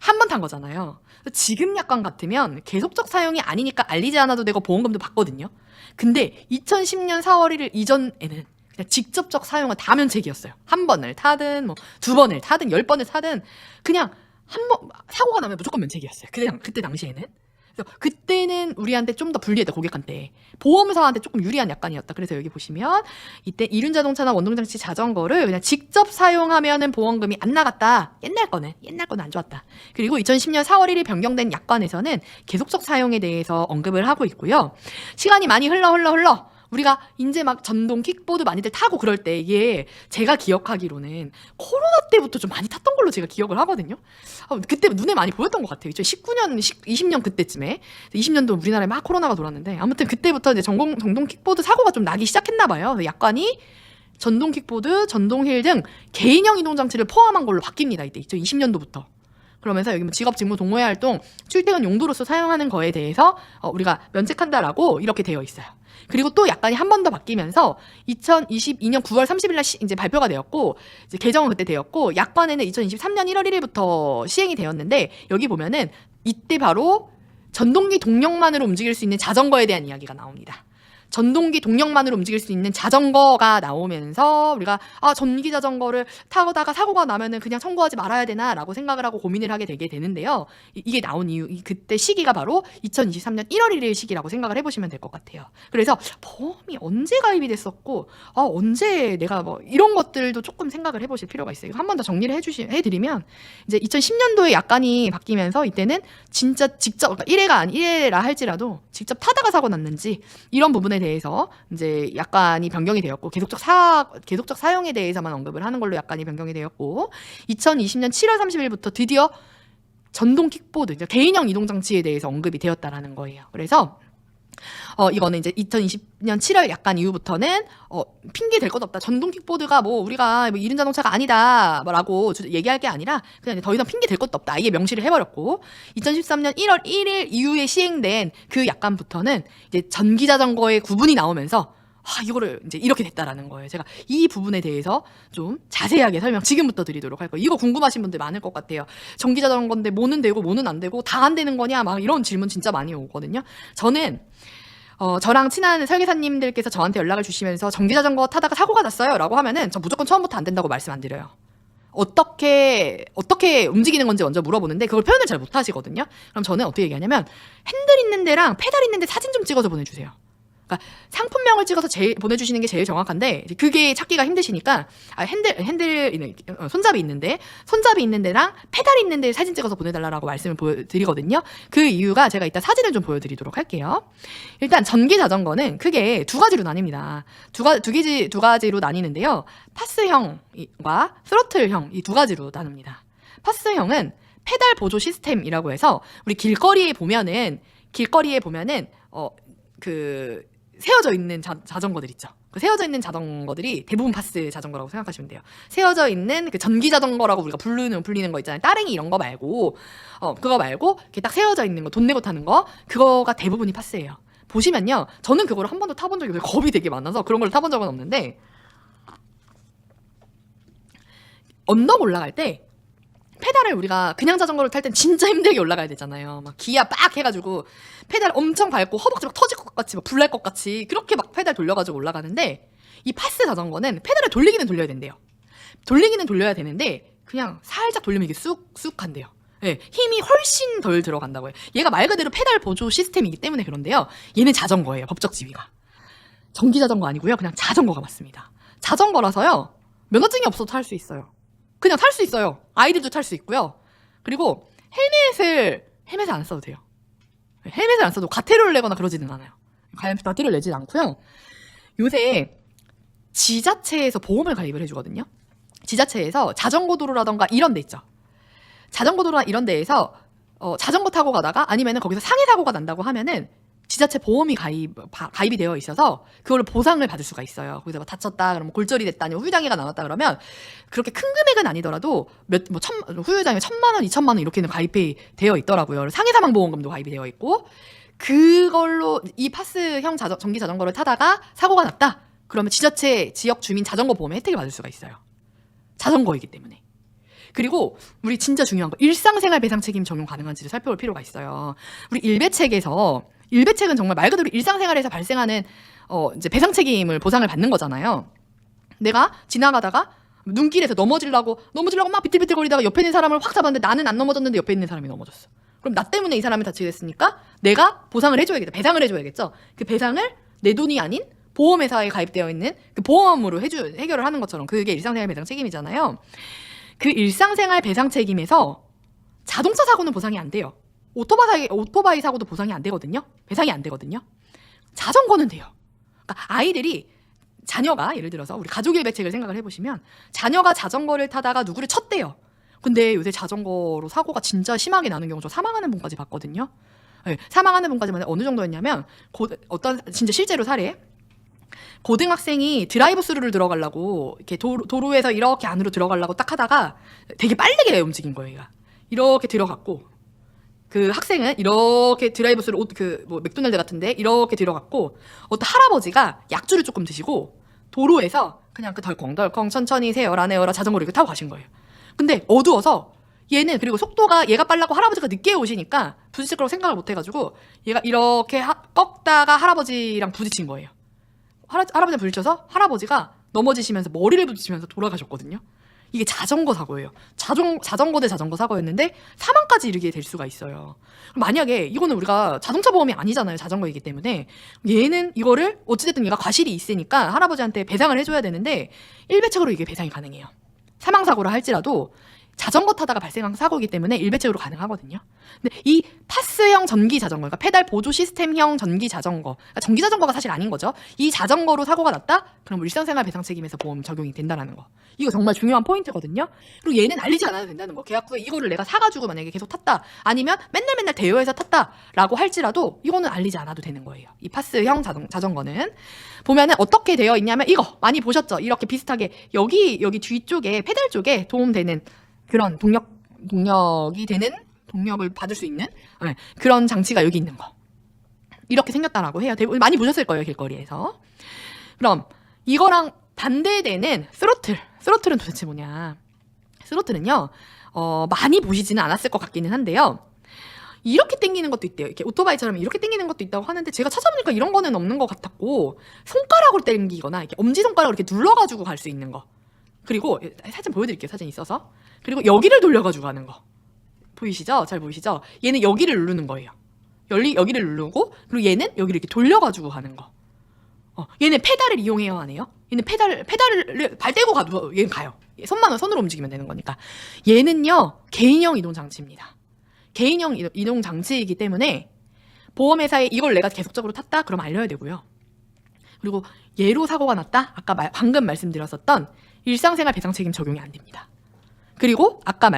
한 번 탄 거잖아요. 지금 약관 같으면 계속적 사용이 아니니까 알리지 않아도 되고 보험금도 받거든요. 근데 2010년 4월 1일 이전에는 그냥 직접적 사용은 다 면책이었어요. 한 번을 타든 두 번을 타든 10번을 타든 그냥 한 번 사고가 나면 무조건 면책이었어요. 그때 당시에는. 그래서 그때는 우리한테 좀 더 불리했다. 고객한테. 보험사한테 조금 유리한 약관이었다. 그래서 여기 보시면 이때 이륜 자동차나 원동장치 자전거를 그냥 직접 사용하면은 보험금이 안 나갔다. 옛날 거는 안 좋았다. 그리고 2010년 4월 1일 변경된 약관에서는 계속적 사용에 대해서 언급을 하고 있고요. 시간이 많이 흘러 우리가 이제 막 전동 킥보드 많이들 타고 그럴 때 이게 제가 기억하기로는 코로나 때부터 좀 많이 탔던 걸로 제가 기억을 하거든요. 그때 눈에 많이 보였던 것 같아요. 2019년, 20년 그때쯤에 20년도 우리나라에 막 코로나가 돌았는데 아무튼 그때부터 이제 전동 킥보드 사고가 좀 나기 시작했나 봐요. 약관이 전동 킥보드, 전동 휠 등 개인형 이동 장치를 포함한 걸로 바뀝니다. 이때 2020년도부터. 그러면서 여기 뭐 직업, 직무, 동호회 활동, 출퇴근 용도로서 사용하는 거에 대해서 우리가 면책한다라고 이렇게 되어 있어요. 그리고 또 약간이 한 번 더 바뀌면서 2022년 9월 30일 날 이제 발표가 되었고, 이제 개정은 그때 되었고, 약관에는 2023년 1월 1일부터 시행이 되었는데, 여기 보면은 이때 바로 전동기 동력만으로 움직일 수 있는 자전거에 대한 이야기가 나옵니다. 전동기 동력만으로 움직일 수 있는 자전거가 나오면서 우리가 전기 자전거를 타다가 사고가 나면은 그냥 청구하지 말아야 되나라고 생각을 하고 고민을 하게 되게 되는데요. 이게 나온 이유, 그때 시기가 바로 2023년 1월 1일 시기라고 생각을 해보시면 될 것 같아요. 그래서 보험이 언제 가입이 됐었고, 언제 내가 뭐 이런 것들도 조금 생각을 해보실 필요가 있어요. 한 번 더 정리를 해드리면, 이제 2010년도에 약관이 바뀌면서 이때는 진짜 직접, 그러니까 1회라 할지라도 직접 타다가 사고 났는지 이런 부분에 대해서 이제 약관이 변경이 되었고, 계속적 사용에 대해서만 언급을 하는 걸로 약관이 변경이 되었고, 2020년 7월 30일부터 드디어 전동 킥보드, 개인형 이동 장치에 대해서 언급이 되었다라는 거예요. 그래서 이거는 이제 2020년 7월 약관 이후부터는 핑계 될 것 없다. 전동 킥보드가 뭐 우리가 뭐 이륜 자동차가 아니다라고 얘기할 게 아니라 그냥 더 이상 핑계 될 것도 없다. 이게 명시를 해버렸고, 2013년 1월 1일 이후에 시행된 그 약관부터는 이제 전기 자전거의 구분이 나오면서 이거를 이제 이렇게 됐다라는 거예요. 제가 이 부분에 대해서 좀 자세하게 설명 지금부터 드리도록 할 거예요. 이거 궁금하신 분들 많을 것 같아요. 전기 자전거인데 뭐는 되고 뭐는 안 되고 다 안 되는 거냐, 막 이런 질문 진짜 많이 오거든요. 저는 저랑 친한 설계사님들께서 저한테 연락을 주시면서 전기 자전거 타다가 사고가 났어요 라고 하면은 저 무조건 처음부터 안 된다고 말씀 안 드려요. 어떻게 움직이는 건지 먼저 물어보는데 그걸 표현을 잘 못 하시거든요. 그럼 저는 어떻게 얘기하냐면, 핸들 있는 데랑 페달 있는 데 사진 좀 찍어서 보내주세요. 그러니까 상품명을 찍어서 보내주시는 게 제일 정확한데, 그게 찾기가 힘드시니까 핸들 손잡이 있는 데랑 페달 있는 데 사진 찍어서 보내달라고 말씀을 드리거든요. 그 이유가 제가 이따 사진을 좀 보여드리도록 할게요. 일단 전기 자전거는 크게 두 가지로 나뉩니다. 두 가지로 나뉘는데요. 파스형과 스로틀형, 이 두 가지로 나눕니다. 파스형은 페달 보조 시스템이라고 해서 우리 길거리에 보면은 세워져 있는 자전거들 있죠. 그 세워져 있는 자전거들이 대부분 파스 자전거라고 생각하시면 돼요. 세워져 있는 그 전기 자전거라고 우리가 불리는 거 있잖아요. 따릉이 이런 거 말고, 그거 말고 이렇게 딱 세워져 있는 거, 돈 내고 타는 거, 그거가 대부분이 파스예요. 보시면요, 저는 그거를 한 번도 타본 적이 없어요. 겁이 되게 많아서 그런 걸 타본 적은 없는데, 언덕 올라갈 때 페달을 우리가 그냥 자전거를 탈 땐 진짜 힘들게 올라가야 되잖아요. 막 기아 빡 해가지고 페달 엄청 밟고 허벅지 막 터질 것 같이, 막 불날 것 같이 그렇게 막 페달 돌려가지고 올라가는데, 이 파스 자전거는 페달을 돌리기는 돌려야 된대요. 돌리기는 돌려야 되는데 그냥 살짝 돌리면 이게 쑥쑥 한대요. 네, 힘이 훨씬 덜 들어간다고요. 얘가 말 그대로 페달 보조 시스템이기 때문에 그런데요, 얘는 자전거예요. 법적 지위가 전기 자전거 아니고요, 그냥 자전거가 맞습니다. 자전거라서요, 면허증이 없어도 탈 수 있어요. 그냥 탈 수 있어요. 아이들도 탈 수 있고요. 그리고 헬멧을 안 써도 돼요. 헬멧을 안 써도 과태료를 내거나 그러지는 않아요. 과태료를 내지는 않고요. 요새 지자체에서 보험을 가입을 해주거든요. 지자체에서 자전거 도로라던가 이런 데 있죠. 자전거 도로나 이런 데에서 자전거 타고 가다가 아니면은 거기서 상해 사고가 난다고 하면은 지자체 보험이 가입이 되어 있어서 그걸로 보상을 받을 수가 있어요. 거기서 뭐 다쳤다, 그러면 골절이 됐다, 아니면 후유장애가 나왔다 그러면 그렇게 큰 금액은 아니더라도 후유장애 1,000만 원, 2,000만 원 이렇게는 가입이 되어 있더라고요. 상해사망보험금도 가입이 되어 있고, 그걸로 이 파스형 전기 자전거를 타다가 사고가 났다 그러면 지자체 지역 주민 자전거 보험의 혜택을 받을 수가 있어요. 자전거이기 때문에. 그리고 우리 진짜 중요한 거, 일상생활 배상 책임 적용 가능한지를 살펴볼 필요가 있어요. 우리 일배책은 정말 말 그대로 일상생활에서 발생하는 이제 배상 책임을 보상을 받는 거잖아요. 내가 지나가다가 눈길에서 넘어지려고 막 비틀비틀거리다가 옆에 있는 사람을 확 잡았는데 나는 안 넘어졌는데 옆에 있는 사람이 넘어졌어. 그럼 나 때문에 이 사람이 다치게 됐으니까 내가 보상을 해줘야겠다. 배상을 해줘야겠죠. 그 배상을 내 돈이 아닌 보험회사에 가입되어 있는 그 보험으로 해결을 하는 것처럼 그게 일상생활 배상 책임이잖아요. 그 일상생활 배상 책임에서 자동차 사고는 보상이 안 돼요. 오토바이 사고도 보상이 안 되거든요. 배상이 안 되거든요. 자전거는 돼요. 그러니까 자녀가 예를 들어서 우리 가족 일배책을 생각을 해보시면, 자녀가 자전거를 타다가 누구를 쳤대요. 근데 요새 자전거로 사고가 진짜 심하게 나는 경우 저 사망하는 분까지 봤거든요. 네, 사망하는 분까지만 어느 정도였냐면 진짜 실제로 사례, 고등학생이 드라이브 스루를 들어가려고 이렇게 도로에서 이렇게 안으로 들어가려고 딱 하다가 되게 빠르게 움직인 거예요. 얘가. 이렇게 들어갔고 그 학생은 이렇게 드라이브 스루 뭐 맥도날드 같은데 이렇게 들어갔고 어떤 할아버지가 약주를 조금 드시고 도로에서 그냥 그 덜컹덜컹 천천히 세워라 내어라 자전거를 이렇게 타고 가신 거예요. 근데 어두워서 얘는 그리고 속도가 얘가 빨라고 할아버지가 늦게 오시니까 부딪힐 거라고 생각을 못 해가지고 얘가 이렇게 꺾다가 할아버지랑 부딪힌 거예요. 할아버지랑 부딪혀서 할아버지가 넘어지시면서 머리를 부딪히면서 돌아가셨거든요. 이게 자전거 사고예요. 자전거 대 자전거 사고였는데 사망까지 이르게 될 수가 있어요. 만약에 이거는 우리가 자동차 보험이 아니잖아요. 자전거이기 때문에 얘는 이거를 어찌됐든 얘가 과실이 있으니까 할아버지한테 배상을 해줘야 되는데 일배책으로 이게 배상이 가능해요. 사망사고를 할지라도 자전거 타다가 발생한 사고이기 때문에 일배책으로 가능하거든요. 근데 이 파스형 전기 자전거, 그러니까 페달 보조 시스템형 전기 자전거, 그러니까 전기 자전거가 사실 아닌 거죠. 이 자전거로 사고가 났다? 그럼 일상생활 배상 책임에서 보험 적용이 된다는 거. 이거 정말 중요한 포인트거든요. 그리고 얘는 알리지 않아도 된다는 거. 계약 후에 이거를 내가 사가지고 만약에 계속 탔다, 아니면 맨날 대여해서 탔다라고 할지라도 이거는 알리지 않아도 되는 거예요. 이 파스형 자전거는 보면은 어떻게 되어 있냐면 이거 많이 보셨죠? 이렇게 비슷하게 여기 뒤쪽에 페달 쪽에 도움되는 그런 동력이 되는 동력을 받을 수 있는 그런 장치가 여기 있는 거. 이렇게 생겼다라고 해요. 대부분 많이 보셨을 거예요, 길거리에서. 그럼 이거랑 반대되는 스로틀은 도대체 뭐냐? 스로틀은요, 많이 보시지는 않았을 것 같기는 한데요. 이렇게 당기는 것도 있대요. 이렇게 오토바이처럼 이렇게 당기는 것도 있다고 하는데 제가 찾아보니까 이런 거는 없는 것 같았고, 손가락으로 당기거나 이렇게 엄지손가락으로 이렇게 눌러가지고 갈 수 있는 거. 그리고 사진 보여드릴게요. 사진 있어서. 그리고 여기를 돌려가지고 가는 거. 보이시죠? 잘 보이시죠? 얘는 여기를 누르는 거예요. 여기를 누르고, 그리고 얘는 여기를 이렇게 돌려가지고 가는 거. 얘는 페달을 이용해야 하네요. 얘는 페달을 발 떼고 가도 얘는 가요. 손으로 움직이면 되는 거니까. 얘는요, 개인형 이동 장치입니다. 개인형 이동 장치이기 때문에 보험회사에 이걸 내가 계속적으로 탔다? 그럼 알려야 되고요. 그리고 얘로 사고가 났다? 아까 방금 말씀드렸었던 일상생활 배상 책임 적용이 안 됩니다. 그리고 아까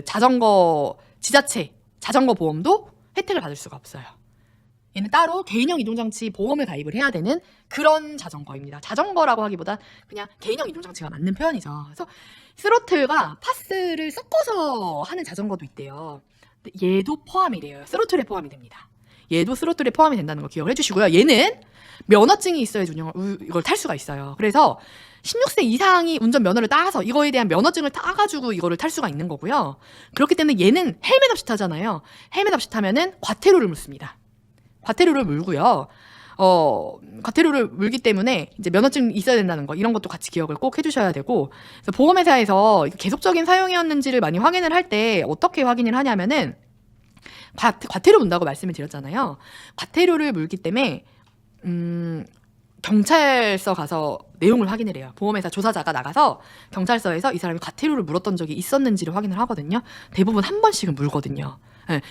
자전거 지자체 자전거 보험도 혜택을 받을 수가 없어요. 얘는 따로 개인형 이동장치 보험을 가입을 해야 되는 그런 자전거입니다. 자전거라고 하기보다 그냥 개인형 이동장치가 맞는 표현이죠. 그래서 스로틀과 파스를 섞어서 하는 자전거도 있대요. 근데 얘도 포함이래요. 스로틀에 포함이 됩니다. 얘도 스로틀에 포함이 된다는 거 기억을 해주시고요. 얘는 면허증이 있어야지 이걸 탈 수가 있어요. 그래서 16세 이상이 운전면허를 따서 이거에 대한 면허증을 따가지고 이거를 탈 수가 있는 거고요. 그렇기 때문에 얘는 헬멧 없이 타잖아요. 헬멧 없이 타면은 과태료를 물습니다. 과태료를 물고요. 과태료를 물기 때문에 이제 면허증 있어야 된다는 거, 이런 것도 같이 기억을 꼭 해주셔야 되고, 그래서 보험회사에서 계속적인 사용이었는지를 많이 확인을 할 때 어떻게 확인을 하냐면은 과태료 문다고 말씀을 드렸잖아요. 과태료를 물기 때문에 경찰서 가서 내용을 확인을 해요. 보험회사 조사자가 나가서 경찰서에서 이 사람이 과태료를 물었던 적이 있었는지를 확인을 하거든요. 대부분 한 번씩은 물거든요.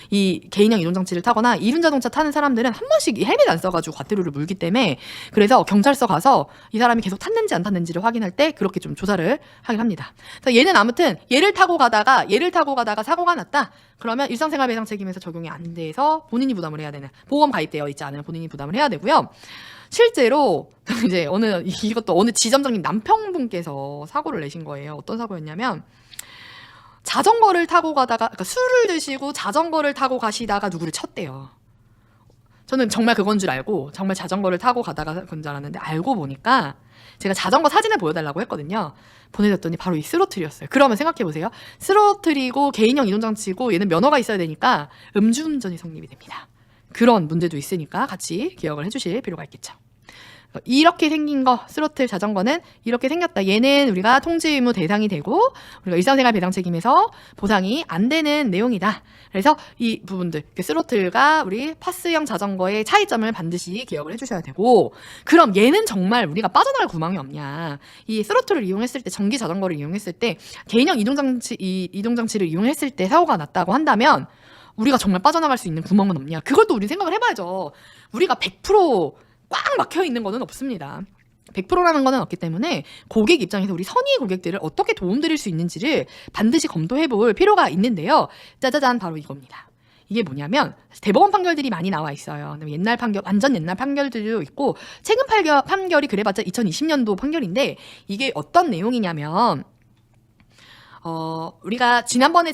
이 개인형 이동장치를 타거나 이륜자동차 타는 사람들은 한 번씩 헬멧 안 써가지고 과태료를 물기 때문에, 그래서 경찰서 가서 이 사람이 계속 탔는지 안 탔는지를 확인할 때 그렇게 좀 조사를 하긴 합니다. 그래서 얘는 아무튼 얘를 타고 가다가 사고가 났다. 그러면 일상생활 배상 책임에서 적용이 안 돼서 본인이 부담을 해야 되는, 보험 가입되어 있지 않으면 본인이 부담을 해야 되고요. 실제로 이제 이것도 어느 지점장님 남편분께서 사고를 내신 거예요. 어떤 사고였냐면, 자전거를 타고 가다가, 그러니까 술을 드시고 자전거를 타고 가시다가 누구를 쳤대요. 저는 정말 그건 줄 알고 정말 자전거를 타고 가다가 그건 줄 알았는데, 알고 보니까 제가 자전거 사진을 보여달라고 했거든요. 보내줬더니 바로 이 스로틀이었어요. 그러면 생각해보세요. 스로틀이고 개인형 이동장치고 얘는 면허가 있어야 되니까 음주운전이 성립이 됩니다. 그런 문제도 있으니까 같이 기억을 해주실 필요가 있겠죠. 이렇게 생긴 거, 스로틀 자전거는 이렇게 생겼다. 얘는 우리가 통지 의무 대상이 되고 우리가 일상생활 배상 책임에서 보상이 안 되는 내용이다. 그래서 이 부분들, 스로틀과 우리 파스형 자전거의 차이점을 반드시 기억을 해주셔야 되고, 그럼 얘는 정말 우리가 빠져나갈 구멍이 없냐. 이 스로틀을 이용했을 때, 전기 자전거를 이용했을 때, 개인형 이동장치를 이용했을 때 사고가 났다고 한다면 우리가 정말 빠져나갈 수 있는 구멍은 없냐. 그걸 또 우리 생각을 해봐야죠. 우리가 100%꽉 막혀 있는 거는 없습니다. 100%라는 거는 없기 때문에 고객 입장에서 우리 선의 고객들을 어떻게 도움드릴 수 있는지를 반드시 검토해 볼 필요가 있는데요. 짜자잔, 바로 이겁니다. 이게 뭐냐면, 대법원 판결들이 많이 나와 있어요. 옛날 판결, 완전 옛날 판결들도 있고, 최근 판결이 그래봤자 2020년도 판결인데, 이게 어떤 내용이냐면, 우리가 지난번에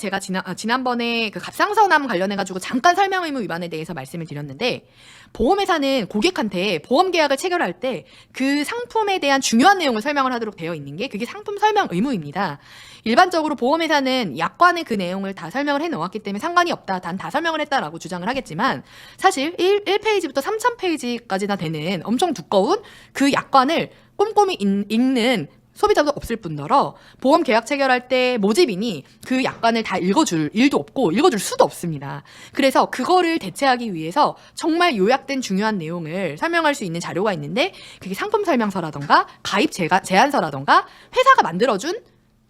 그 갑상선암 관련해가지고 잠깐 설명 의무 위반에 대해서 말씀을 드렸는데, 보험회사는 고객한테 보험 계약을 체결할 때 그 상품에 대한 중요한 내용을 설명을 하도록 되어 있는 게 그게 상품 설명 의무입니다. 일반적으로 보험회사는 약관의 그 내용을 다 설명을 해 놓았기 때문에 상관이 없다, 단 다 설명을 했다라고 주장을 하겠지만, 사실 1페이지부터 3000페이지까지나 되는 엄청 두꺼운 그 약관을 꼼꼼히 읽는 소비자도 없을 뿐더러 보험 계약 체결할 때 모집인이 그 약관을 다 읽어줄 일도 없고 읽어줄 수도 없습니다. 그래서 그거를 대체하기 위해서 정말 요약된 중요한 내용을 설명할 수 있는 자료가 있는데, 그게 상품 설명서라던가 가입 제안서라던가 회사가 만들어준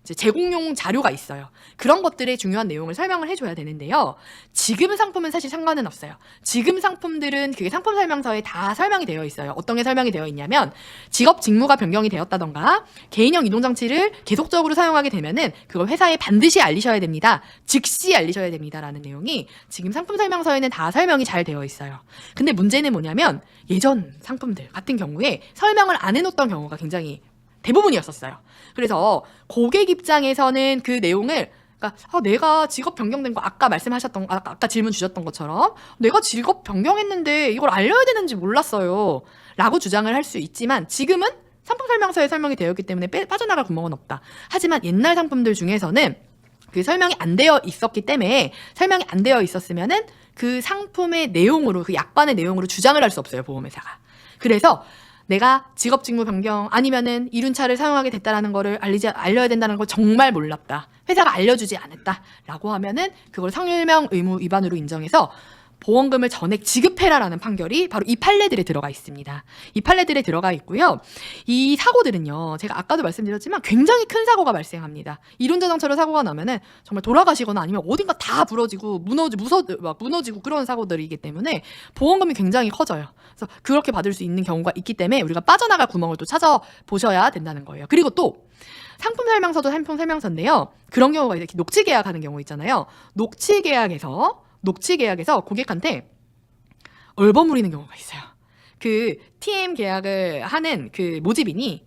제공용 자료가 있어요. 그런 것들의 중요한 내용을 설명을 해줘야 되는데요. 지금 상품은 사실 상관은 없어요. 지금 상품들은 그게 상품 설명서에 다 설명이 되어 있어요. 어떤 게 설명이 되어 있냐면, 직업 직무가 변경이 되었다던가 개인형 이동장치를 계속적으로 사용하게 되면은 그걸 회사에 반드시 알리셔야 됩니다. 즉시 알리셔야 됩니다라는 내용이 지금 상품 설명서에는 다 설명이 잘 되어 있어요. 근데 문제는 뭐냐면, 예전 상품들 같은 경우에 설명을 안 해놓던 경우가 굉장히 대부분이었었어요. 그래서 고객 입장에서는 그 내용을, 그러니까 내가 직업 변경된 거 아까 질문 주셨던 것처럼 내가 직업 변경했는데 이걸 알려야 되는지 몰랐어요 라고 주장을 할 수 있지만, 지금은 상품 설명서에 설명이 되어 있기 때문에 빠져나갈 구멍은 없다. 하지만 옛날 상품들 중에서는 그 설명이 안 되어 있었기 때문에, 설명이 안 되어 있었으면은 그 상품의 내용으로, 그 약관의 내용으로 주장을 할 수 없어요, 보험회사가. 그래서 내가 직업 직무 변경 아니면은 이륜차를 사용하게 됐다라는 거를 알려야 된다는 걸 정말 몰랐다, 회사가 알려주지 않았다라고 하면은 그걸 설명 의무 위반으로 인정해서 보험금을 전액 지급해라라는 판결이 바로 이 판례들에 들어가 있습니다. 이 판례들에 들어가 있고요. 이 사고들은요, 제가 아까도 말씀드렸지만 굉장히 큰 사고가 발생합니다. 이륜자동차로 사고가 나면은 정말 돌아가시거나 아니면 어딘가 다 부러지고 무너지고 그런 사고들이기 때문에 보험금이 굉장히 커져요. 그래서 그렇게 받을 수 있는 경우가 있기 때문에 우리가 빠져나갈 구멍을 또 찾아보셔야 된다는 거예요. 그리고 또 상품 설명서도 상품 설명서인데요, 그런 경우가 이렇게 녹취 계약하는 경우 있잖아요. 녹취 계약에서 고객한테 얼버무리는 경우가 있어요. 그 TM 계약을 하는 그 모집인이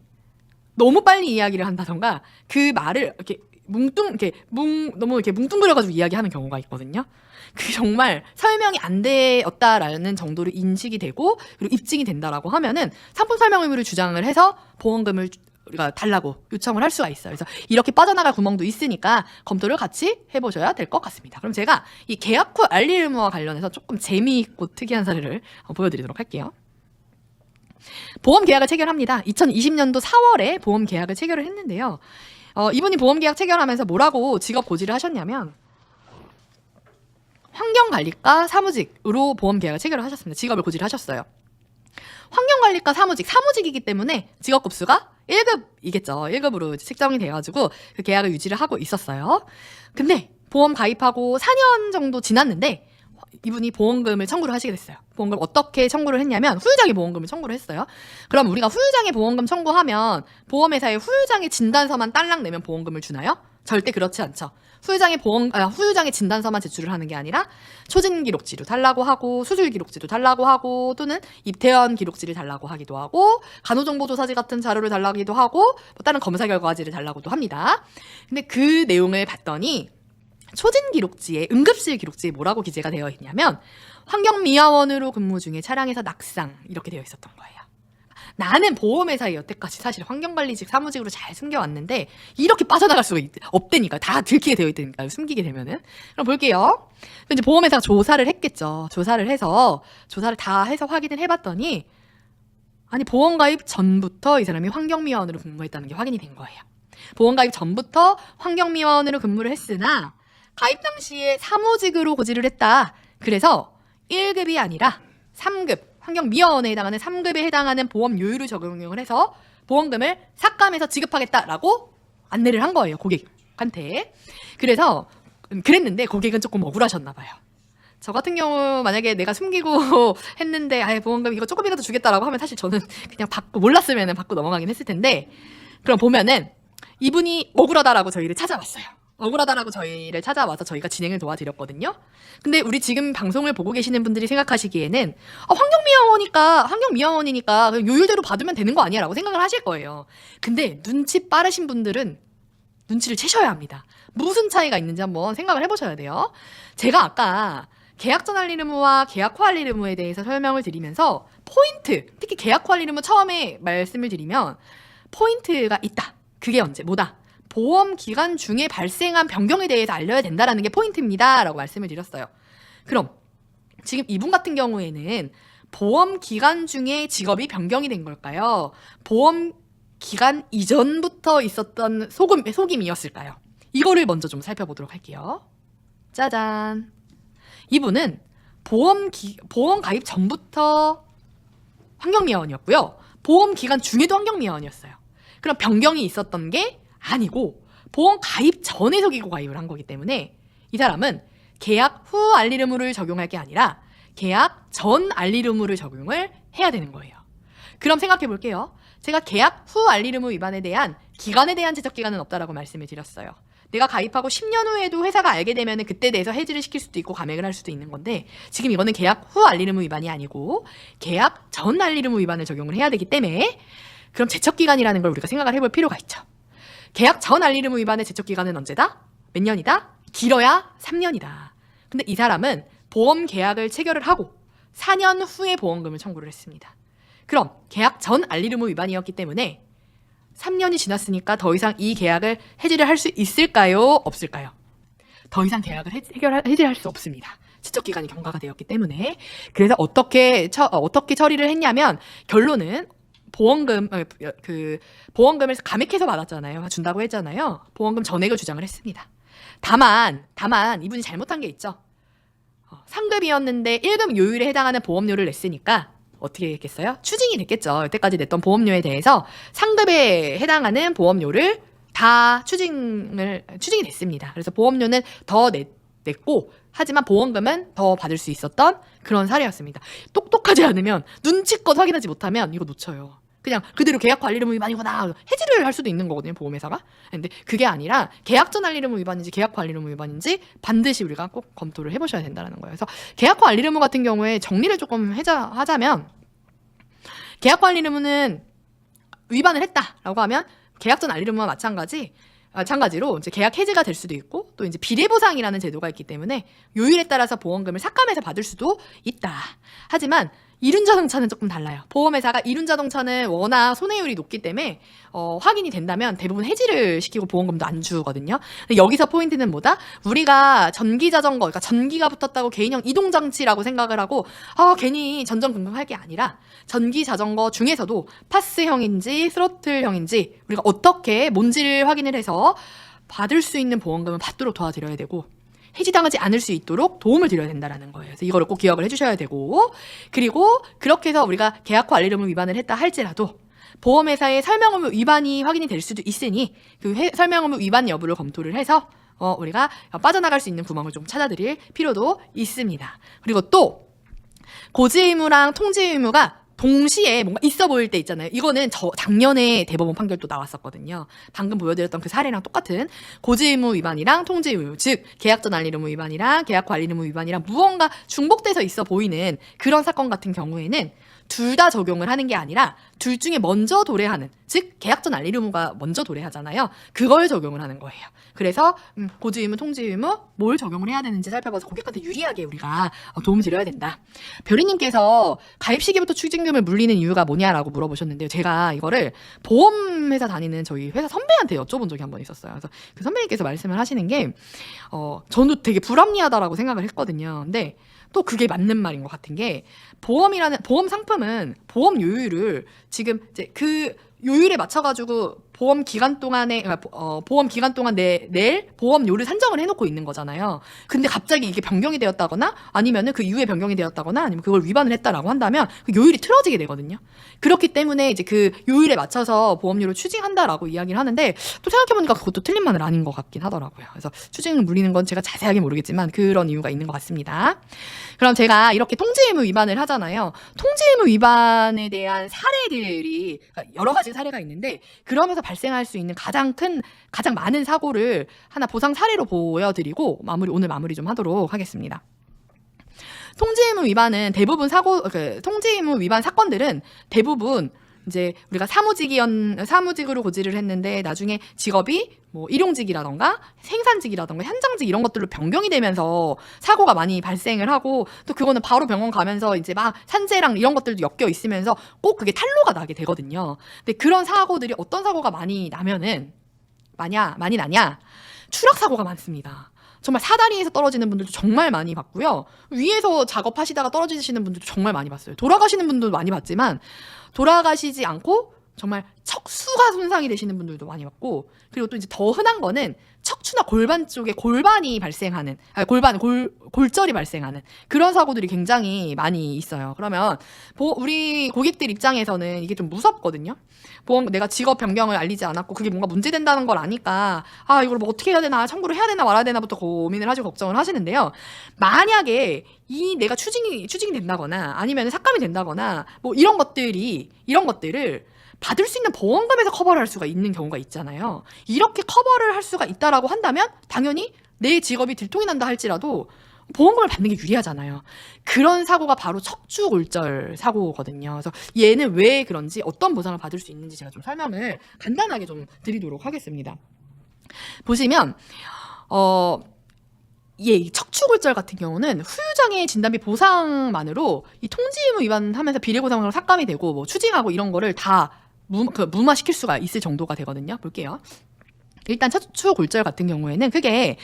너무 빨리 이야기를 한다던가 그 말을 너무 이렇게 뭉뚱그려가지고 이야기하는 경우가 있거든요. 그 정말 설명이 안 되었다라는 정도로 인식이 되고 그리고 입증이 된다라고 하면은 상품 설명 의무를 주장을 해서 보험금을 우리가 달라고 요청을 할 수가 있어요. 그래서 이렇게 빠져나갈 구멍도 있으니까 검토를 같이 해보셔야 될 것 같습니다. 그럼 제가 이 계약 후 알릴 의무와 관련해서 조금 재미있고 특이한 사례를 보여드리도록 할게요. 보험 계약을 체결합니다. 2020년도 4월에 보험 계약을 체결을 했는데요. 이분이 보험 계약 체결하면서 뭐라고 직업 고지를 하셨냐면, 환경관리과 사무직으로 보험 계약을 체결을 하셨습니다. 직업을 고지를 하셨어요. 환경관리과 사무직이기 때문에 직업급수가 1급이겠죠. 1급으로 책정이 돼가지고 그 계약을 유지를 하고 있었어요. 근데 보험 가입하고 4년 정도 지났는데 이분이 보험금을 청구를 하시게 됐어요. 보험금 어떻게 청구를 했냐면, 후유장애 보험금을 청구를 했어요. 그럼 우리가 후유장애 보험금 청구하면 보험회사에 후유장애 진단서만 딸랑 내면 보험금을 주나요? 절대 그렇지 않죠. 후유장애 진단서만 제출을 하는 게 아니라 초진 기록지도 달라고 하고, 수술 기록지도 달라고 하고, 또는 입퇴원 기록지를 달라고 하기도 하고, 간호정보조사지 같은 자료를 달라기도 하고, 다른 검사 결과지를 달라고도 합니다. 근데 그 내용을 봤더니 초진 기록지에, 응급실 기록지에 뭐라고 기재가 되어 있냐면, 환경미화원으로 근무 중에 차량에서 낙상, 이렇게 되어 있었던 거예요. 나는 보험회사에 여태까지 사실 환경관리직 사무직으로 잘 숨겨왔는데 이렇게 빠져나갈 수가 없다니까. 다 들키게 되어 있다니까요, 숨기게 되면은. 그럼 볼게요. 이제 보험회사가 조사를 했겠죠. 조사를 다 해서 확인을 해봤더니, 아니 보험가입 전부터 이 사람이 환경미화원으로 근무했다는 게 확인이 된 거예요. 보험가입 전부터 환경미화원으로 근무를 했으나 가입 당시에 사무직으로 고지를 했다. 그래서 1급이 아니라 3급, 환경미화원에 해당하는 3급에 해당하는 보험 요율을 적용을 해서 보험금을 삭감해서 지급하겠다라고 안내를 한 거예요, 고객한테. 그랬는데 고객은 조금 억울하셨나 봐요. 저 같은 경우 만약에 내가 숨기고 했는데 아예 보험금 이거 조금이라도 주겠다라고 하면 사실 저는 그냥 몰랐으면 받고 넘어가긴 했을 텐데, 그럼 보면은 이분이 억울하다라고 저희를 찾아왔어요. 억울하다라고 저희를 찾아와서 저희가 진행을 도와드렸거든요. 근데 우리 지금 방송을 보고 계시는 분들이 생각하시기에는 환경미화원이니까 요율대로 받으면 되는 거 아니야 라고 생각을 하실 거예요. 근데 눈치 빠르신 분들은 눈치를 채셔야 합니다. 무슨 차이가 있는지 한번 생각을 해보셔야 돼요. 제가 아까 계약 전 할일 의무와 계약 후 할일 의무에 대해서 설명을 드리면서 포인트, 특히 계약 후 할일 의무 처음에 말씀을 드리면 포인트가 있다. 그게 언제? 뭐다? 보험 기간 중에 발생한 변경에 대해서 알려야 된다라는 게 포인트입니다. 라고 말씀을 드렸어요. 그럼 지금 이분 같은 경우에는 보험 기간 중에 직업이 변경이 된 걸까요? 보험 기간 이전부터 있었던 속임이었을까요? 이거를 먼저 좀 살펴보도록 할게요. 짜잔. 이분은 보험 가입 전부터 환경미화원이었고요. 보험 기간 중에도 환경미화원이었어요. 그럼 변경이 있었던 게 아니고 보험 가입 전에 속이고 가입을 한 거기 때문에 이 사람은 계약 후 알릴 의무를 적용할 게 아니라 계약 전 알릴 의무를 적용을 해야 되는 거예요. 그럼 생각해 볼게요. 제가 계약 후 알릴 의무 위반에 대한 기간에 대한 제적 기간은 없다라고 말씀을 드렸어요. 내가 가입하고 10년 후에도 회사가 알게 되면 그때 대해서 해지를 시킬 수도 있고 감액을 할 수도 있는 건데 지금 이거는 계약 후 알릴 의무 위반이 아니고 계약 전 알릴 의무 위반을 적용을 해야 되기 때문에 그럼 제척 기간이라는 걸 우리가 생각을 해볼 필요가 있죠. 계약 전 알릴 의무 위반의 제척 기간은 언제다? 몇 년이다? 길어야 3년이다. 근데 이 사람은 보험 계약을 체결을 하고 4년 후에 보험금을 청구를 했습니다. 그럼 계약 전 알릴 의무 위반이었기 때문에 3년이 지났으니까 더 이상 이 계약을 해지를 할 수 있을까요? 없을까요? 더 이상 계약을 해지할 수 없습니다. 지적 기간이 경과가 되었기 때문에. 그래서 어떻게 처리를 했냐면 결론은 보험금을 감액해서 받았잖아요. 준다고 했잖아요. 보험금 전액을 주장을 했습니다. 다만 이분이 잘못한 게 있죠. 상급이었는데 1급 요율에 해당하는 보험료를 냈으니까 어떻게 했겠어요? 추징이 됐겠죠. 여태까지 냈던 보험료에 대해서 상급에 해당하는 보험료를 다 추징이 됐습니다. 그래서 보험료는 더 냈고 하지만 보험금은 더 받을 수 있었던 그런 사례였습니다. 똑똑하지 않으면 눈치껏 확인하지 못하면 이거 놓쳐요. 그냥 그대로 계약 관리 의무 위반이구나 해지를 할 수도 있는 거거든요, 보험회사가. 근데 그게 아니라 계약 전 알릴 의무 위반인지 계약 후 알릴 의무 위반인지 반드시 우리가 꼭 검토를 해보셔야 된다는 거예요. 그래서 계약 후 알릴 의무 같은 경우에 정리를 조금 하자면 계약 후 알릴 의무는 위반을 했다라고 하면 계약 전 알릴 의무와 마찬가지로 이제 계약 해지가 될 수도 있고 또 이제 비례보상이라는 제도가 있기 때문에 요율에 따라서 보험금을 삭감해서 받을 수도 있다. 하지만 이륜자동차는 조금 달라요. 보험회사가 이륜자동차는 워낙 손해율이 높기 때문에 확인이 된다면 대부분 해지를 시키고 보험금도 안 주거든요. 근데 여기서 포인트는 뭐다? 우리가 전기자전거, 그러니까 전기가 붙었다고 개인형 이동장치라고 생각을 하고 괜히 전전긍긍할 게 아니라 전기자전거 중에서도 파스형인지 스로틀형인지 우리가 어떻게 뭔지를 확인을 해서 받을 수 있는 보험금을 받도록 도와드려야 되고 해지당하지 않을 수 있도록 도움을 드려야 된다는 거예요. 그래서 이거를 꼭 기억을 해주셔야 되고 그리고 그렇게 해서 우리가 계약 후 알릴 의무 위반을 했다 할지라도 보험회사의 설명 의무 위반이 확인이 될 수도 있으니 그 설명 의무 위반 여부를 검토를 해서 우리가 빠져나갈 수 있는 구멍을 좀 찾아드릴 필요도 있습니다. 그리고 또 고지 의무랑 통지 의무가 동시에 뭔가 있어 보일 때 있잖아요. 이거는 작년에 대법원 판결도 나왔었거든요. 방금 보여드렸던 그 사례랑 똑같은 고지 의무 위반이랑 통지 의무, 즉 계약 전 알릴 의무 위반이랑 계약 후 알릴 의무 위반이랑 무언가 중복돼서 있어 보이는 그런 사건 같은 경우에는 둘 다 적용을 하는 게 아니라 둘 중에 먼저 도래하는, 즉 계약 전 알릴 의무가 먼저 도래하잖아요. 그걸 적용을 하는 거예요. 그래서 고지 의무, 통지 의무 뭘 적용을 해야 되는지 살펴봐서 고객한테 유리하게 우리가 도움을 드려야 된다. 별이님께서 가입 시기부터 추징금을 물리는 이유가 뭐냐라고 물어보셨는데요. 제가 이거를 보험회사 다니는 저희 회사 선배한테 여쭤본 적이 한 번 있었어요. 그래서 그 선배님께서 말씀을 하시는 게 저는 되게 불합리하다라고 생각을 했거든요. 근데 또 그게 맞는 말인 것 같은 게 보험 상품은 보험 요율을 지금 이제 그 요율에 맞춰가지고 보험 기간 동안에 낼 보험료를 산정을 해놓고 있는 거잖아요. 근데 갑자기 이게 변경이 되었다거나 아니면은 그 이후에 변경이 되었다거나 아니면 그걸 위반을 했다라고 한다면 그 요율이 틀어지게 되거든요. 그렇기 때문에 이제 그 요율에 맞춰서 보험료를 추징한다라고 이야기를 하는데 또 생각해보니까 그것도 틀린 말은 아닌 것 같긴 하더라고요. 그래서 추징을 물리는 건 제가 자세하게 모르겠지만 그런 이유가 있는 것 같습니다. 그럼 제가 이렇게 통지 의무 위반을 하잖아요. 통지 의무 위반에 대한 사례들이 여러 가지 사례가 있는데 그러면서 발생할 수 있는 가장 많은 사고를 하나 보상 사례로 보여드리고 오늘 마무리 좀 하도록 하겠습니다. 통지 의무 위반은 대부분 통지 의무 위반 사건들은 대부분 이제 우리가 사무직으로 고지를 했는데 나중에 직업이 뭐 일용직이라던가 생산직이라던가 현장직 이런 것들로 변경이 되면서 사고가 많이 발생을 하고, 또 그거는 바로 병원 가면서 이제 막 산재랑 이런 것들도 엮여 있으면서 꼭 그게 탄로가 나게 되거든요. 근데 그런 사고들이 어떤 사고가 많이 나냐면 추락 사고가 많습니다. 정말 사다리에서 떨어지는 분들도 정말 많이 봤고요. 위에서 작업하시다가 떨어지시는 분들도 정말 많이 봤어요. 돌아가시는 분들도 많이 봤지만 돌아가시지 않고 정말 척수가 손상이 되시는 분들도 많이 봤고, 그리고 또 이제 더 흔한 거는 척추나 골반 쪽에 골반이 발생하는, 골절이 발생하는 그런 사고들이 굉장히 많이 있어요. 그러면 우리 고객들 입장에서는 이게 좀 무섭거든요. 내가 직업 변경을 알리지 않았고 그게 뭔가 문제된다는 걸 아니까 이걸 뭐 어떻게 해야 되나, 청구를 해야 되나 말아야 되나부터 고민을 하시고 걱정을 하시는데요. 만약에 내가 추징이 된다거나 아니면 삭감이 된다거나 뭐 이런 것들을 받을 수 있는 보험금에서 커버를 할 수가 있는 경우가 있잖아요. 이렇게 커버를 할 수가 있다라고 한다면 당연히 내 직업이 들통이 난다 할지라도 보험금을 받는 게 유리하잖아요. 그런 사고가 바로 척추골절 사고거든요. 그래서 얘는 왜 그런지, 어떤 보상을 받을 수 있는지 제가 좀 설명을 간단하게 좀 드리도록 하겠습니다. 보시면 이 척추골절 같은 경우는 후유장애 진단비 보상만으로 이 통지 의무 위반하면서 비례보상으로 삭감이 되고 뭐 추징하고 이런 거를 다 무마시킬 수가 있을 정도가 되거든요. 볼게요. 일단 척추골절 같은 경우에는 크게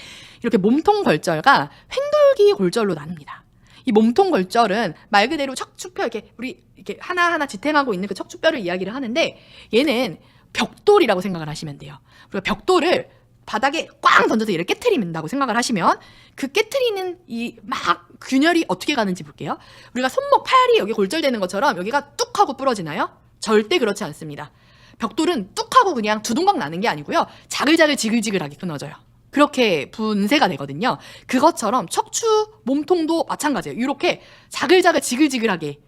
이렇게 몸통 골절과 횡돌기 골절로 나뉩니다. 이 몸통 골절은 말 그대로 척추뼈 이렇게 하나하나 지탱하고 있는 그 척추뼈를 이야기를 하는데, 얘는 벽돌이라고 생각을 하시면 돼요. 우리가 벽돌을 바닥에 꽝 던져서 얘를 깨트린다고 생각을 하시면, 그 깨트리는 이 막 균열이 어떻게 가는지 볼게요. 우리가 손목, 팔이 여기 골절되는 것처럼 여기가 뚝 하고 부러지나요? 절대 그렇지 않습니다. 벽돌은 뚝 하고 그냥 두동강 나는 게 아니고요. 자글자글 지글지글하게 끊어져요. 그렇게 분쇄가 되거든요. 그것처럼 척추 몸통도 마찬가지예요. 이렇게 자글자글 지글지글하게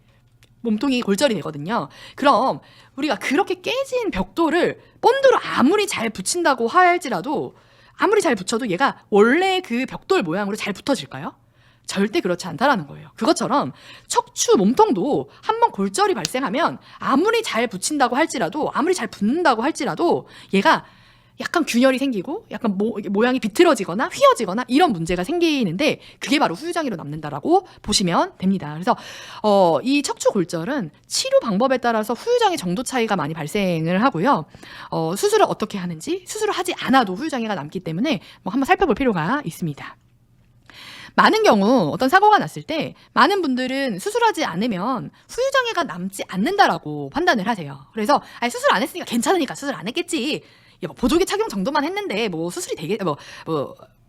몸통이 골절이 되거든요. 그럼 우리가 그렇게 깨진 벽돌을 본드로 아무리 잘 붙인다고 할지라도, 아무리 잘 붙여도 얘가 원래 그 벽돌 모양으로 잘 붙어질까요? 절대 그렇지 않다라는 거예요. 그것처럼 척추 몸통도 한번 골절이 발생하면 아무리 잘 붙인다고 할지라도, 아무리 잘 붙는다고 할지라도 얘가 약간 균열이 생기고 약간 모양이 비틀어지거나 휘어지거나 이런 문제가 생기는데, 그게 바로 후유장애로 남는다라고 보시면 됩니다. 그래서 이 척추골절은 치료 방법에 따라서 후유장애 정도 차이가 많이 발생을 하고요. 수술을 어떻게 하는지, 수술을 하지 않아도 후유장애가 남기 때문에 뭐 한번 살펴볼 필요가 있습니다. 많은 경우 어떤 사고가 났을 때 많은 분들은 수술하지 않으면 후유장애가 남지 않는다라고 판단을 하세요. 그래서 수술 안 했으니까 괜찮으니까 수술 안 했겠지, 뭐 보조기 착용 정도만 했는데 뭐 수술이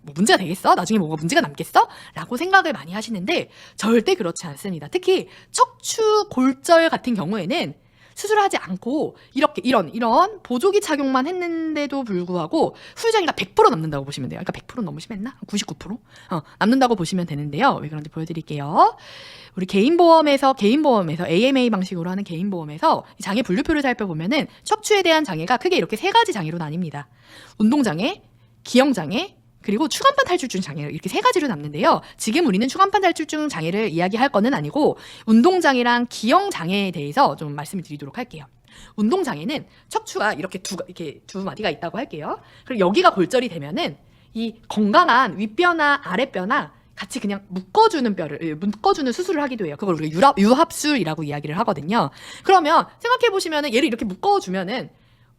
문제가 되겠어? 나중에 뭐가 문제가 남겠어? 라고 생각을 많이 하시는데 절대 그렇지 않습니다. 특히 척추 골절 같은 경우에는 수술을 하지 않고 이런 보조기 착용만 했는데도 불구하고 후유장애가 100% 남는다고 보시면 돼요. 그러니까 100% 너무 심했나? 99% 남는다고 보시면 되는데요. 왜 그런지 보여드릴게요. 우리 개인보험에서 AMA 방식으로 하는 개인보험에서 장애 분류표를 살펴보면은 척추에 대한 장애가 크게 이렇게 3가지 장애로 나뉩니다. 운동장애, 기형장애, 그리고 추간판 탈출증 장애, 이렇게 3가지로 남는데요. 지금 우리는 추간판 탈출증 장애를 이야기할 거는 아니고 운동장애랑 기형장애에 대해서 좀 말씀을 드리도록 할게요. 운동장애는 척추가 이렇게 두 마디가 있다고 할게요. 그리고 여기가 골절이 되면은 이 건강한 윗뼈나 아랫뼈나 같이 그냥 묶어주는 수술을 하기도 해요. 그걸 우리가 유합술이라고 이야기를 하거든요. 그러면 생각해 보시면은 얘를 이렇게 묶어주면은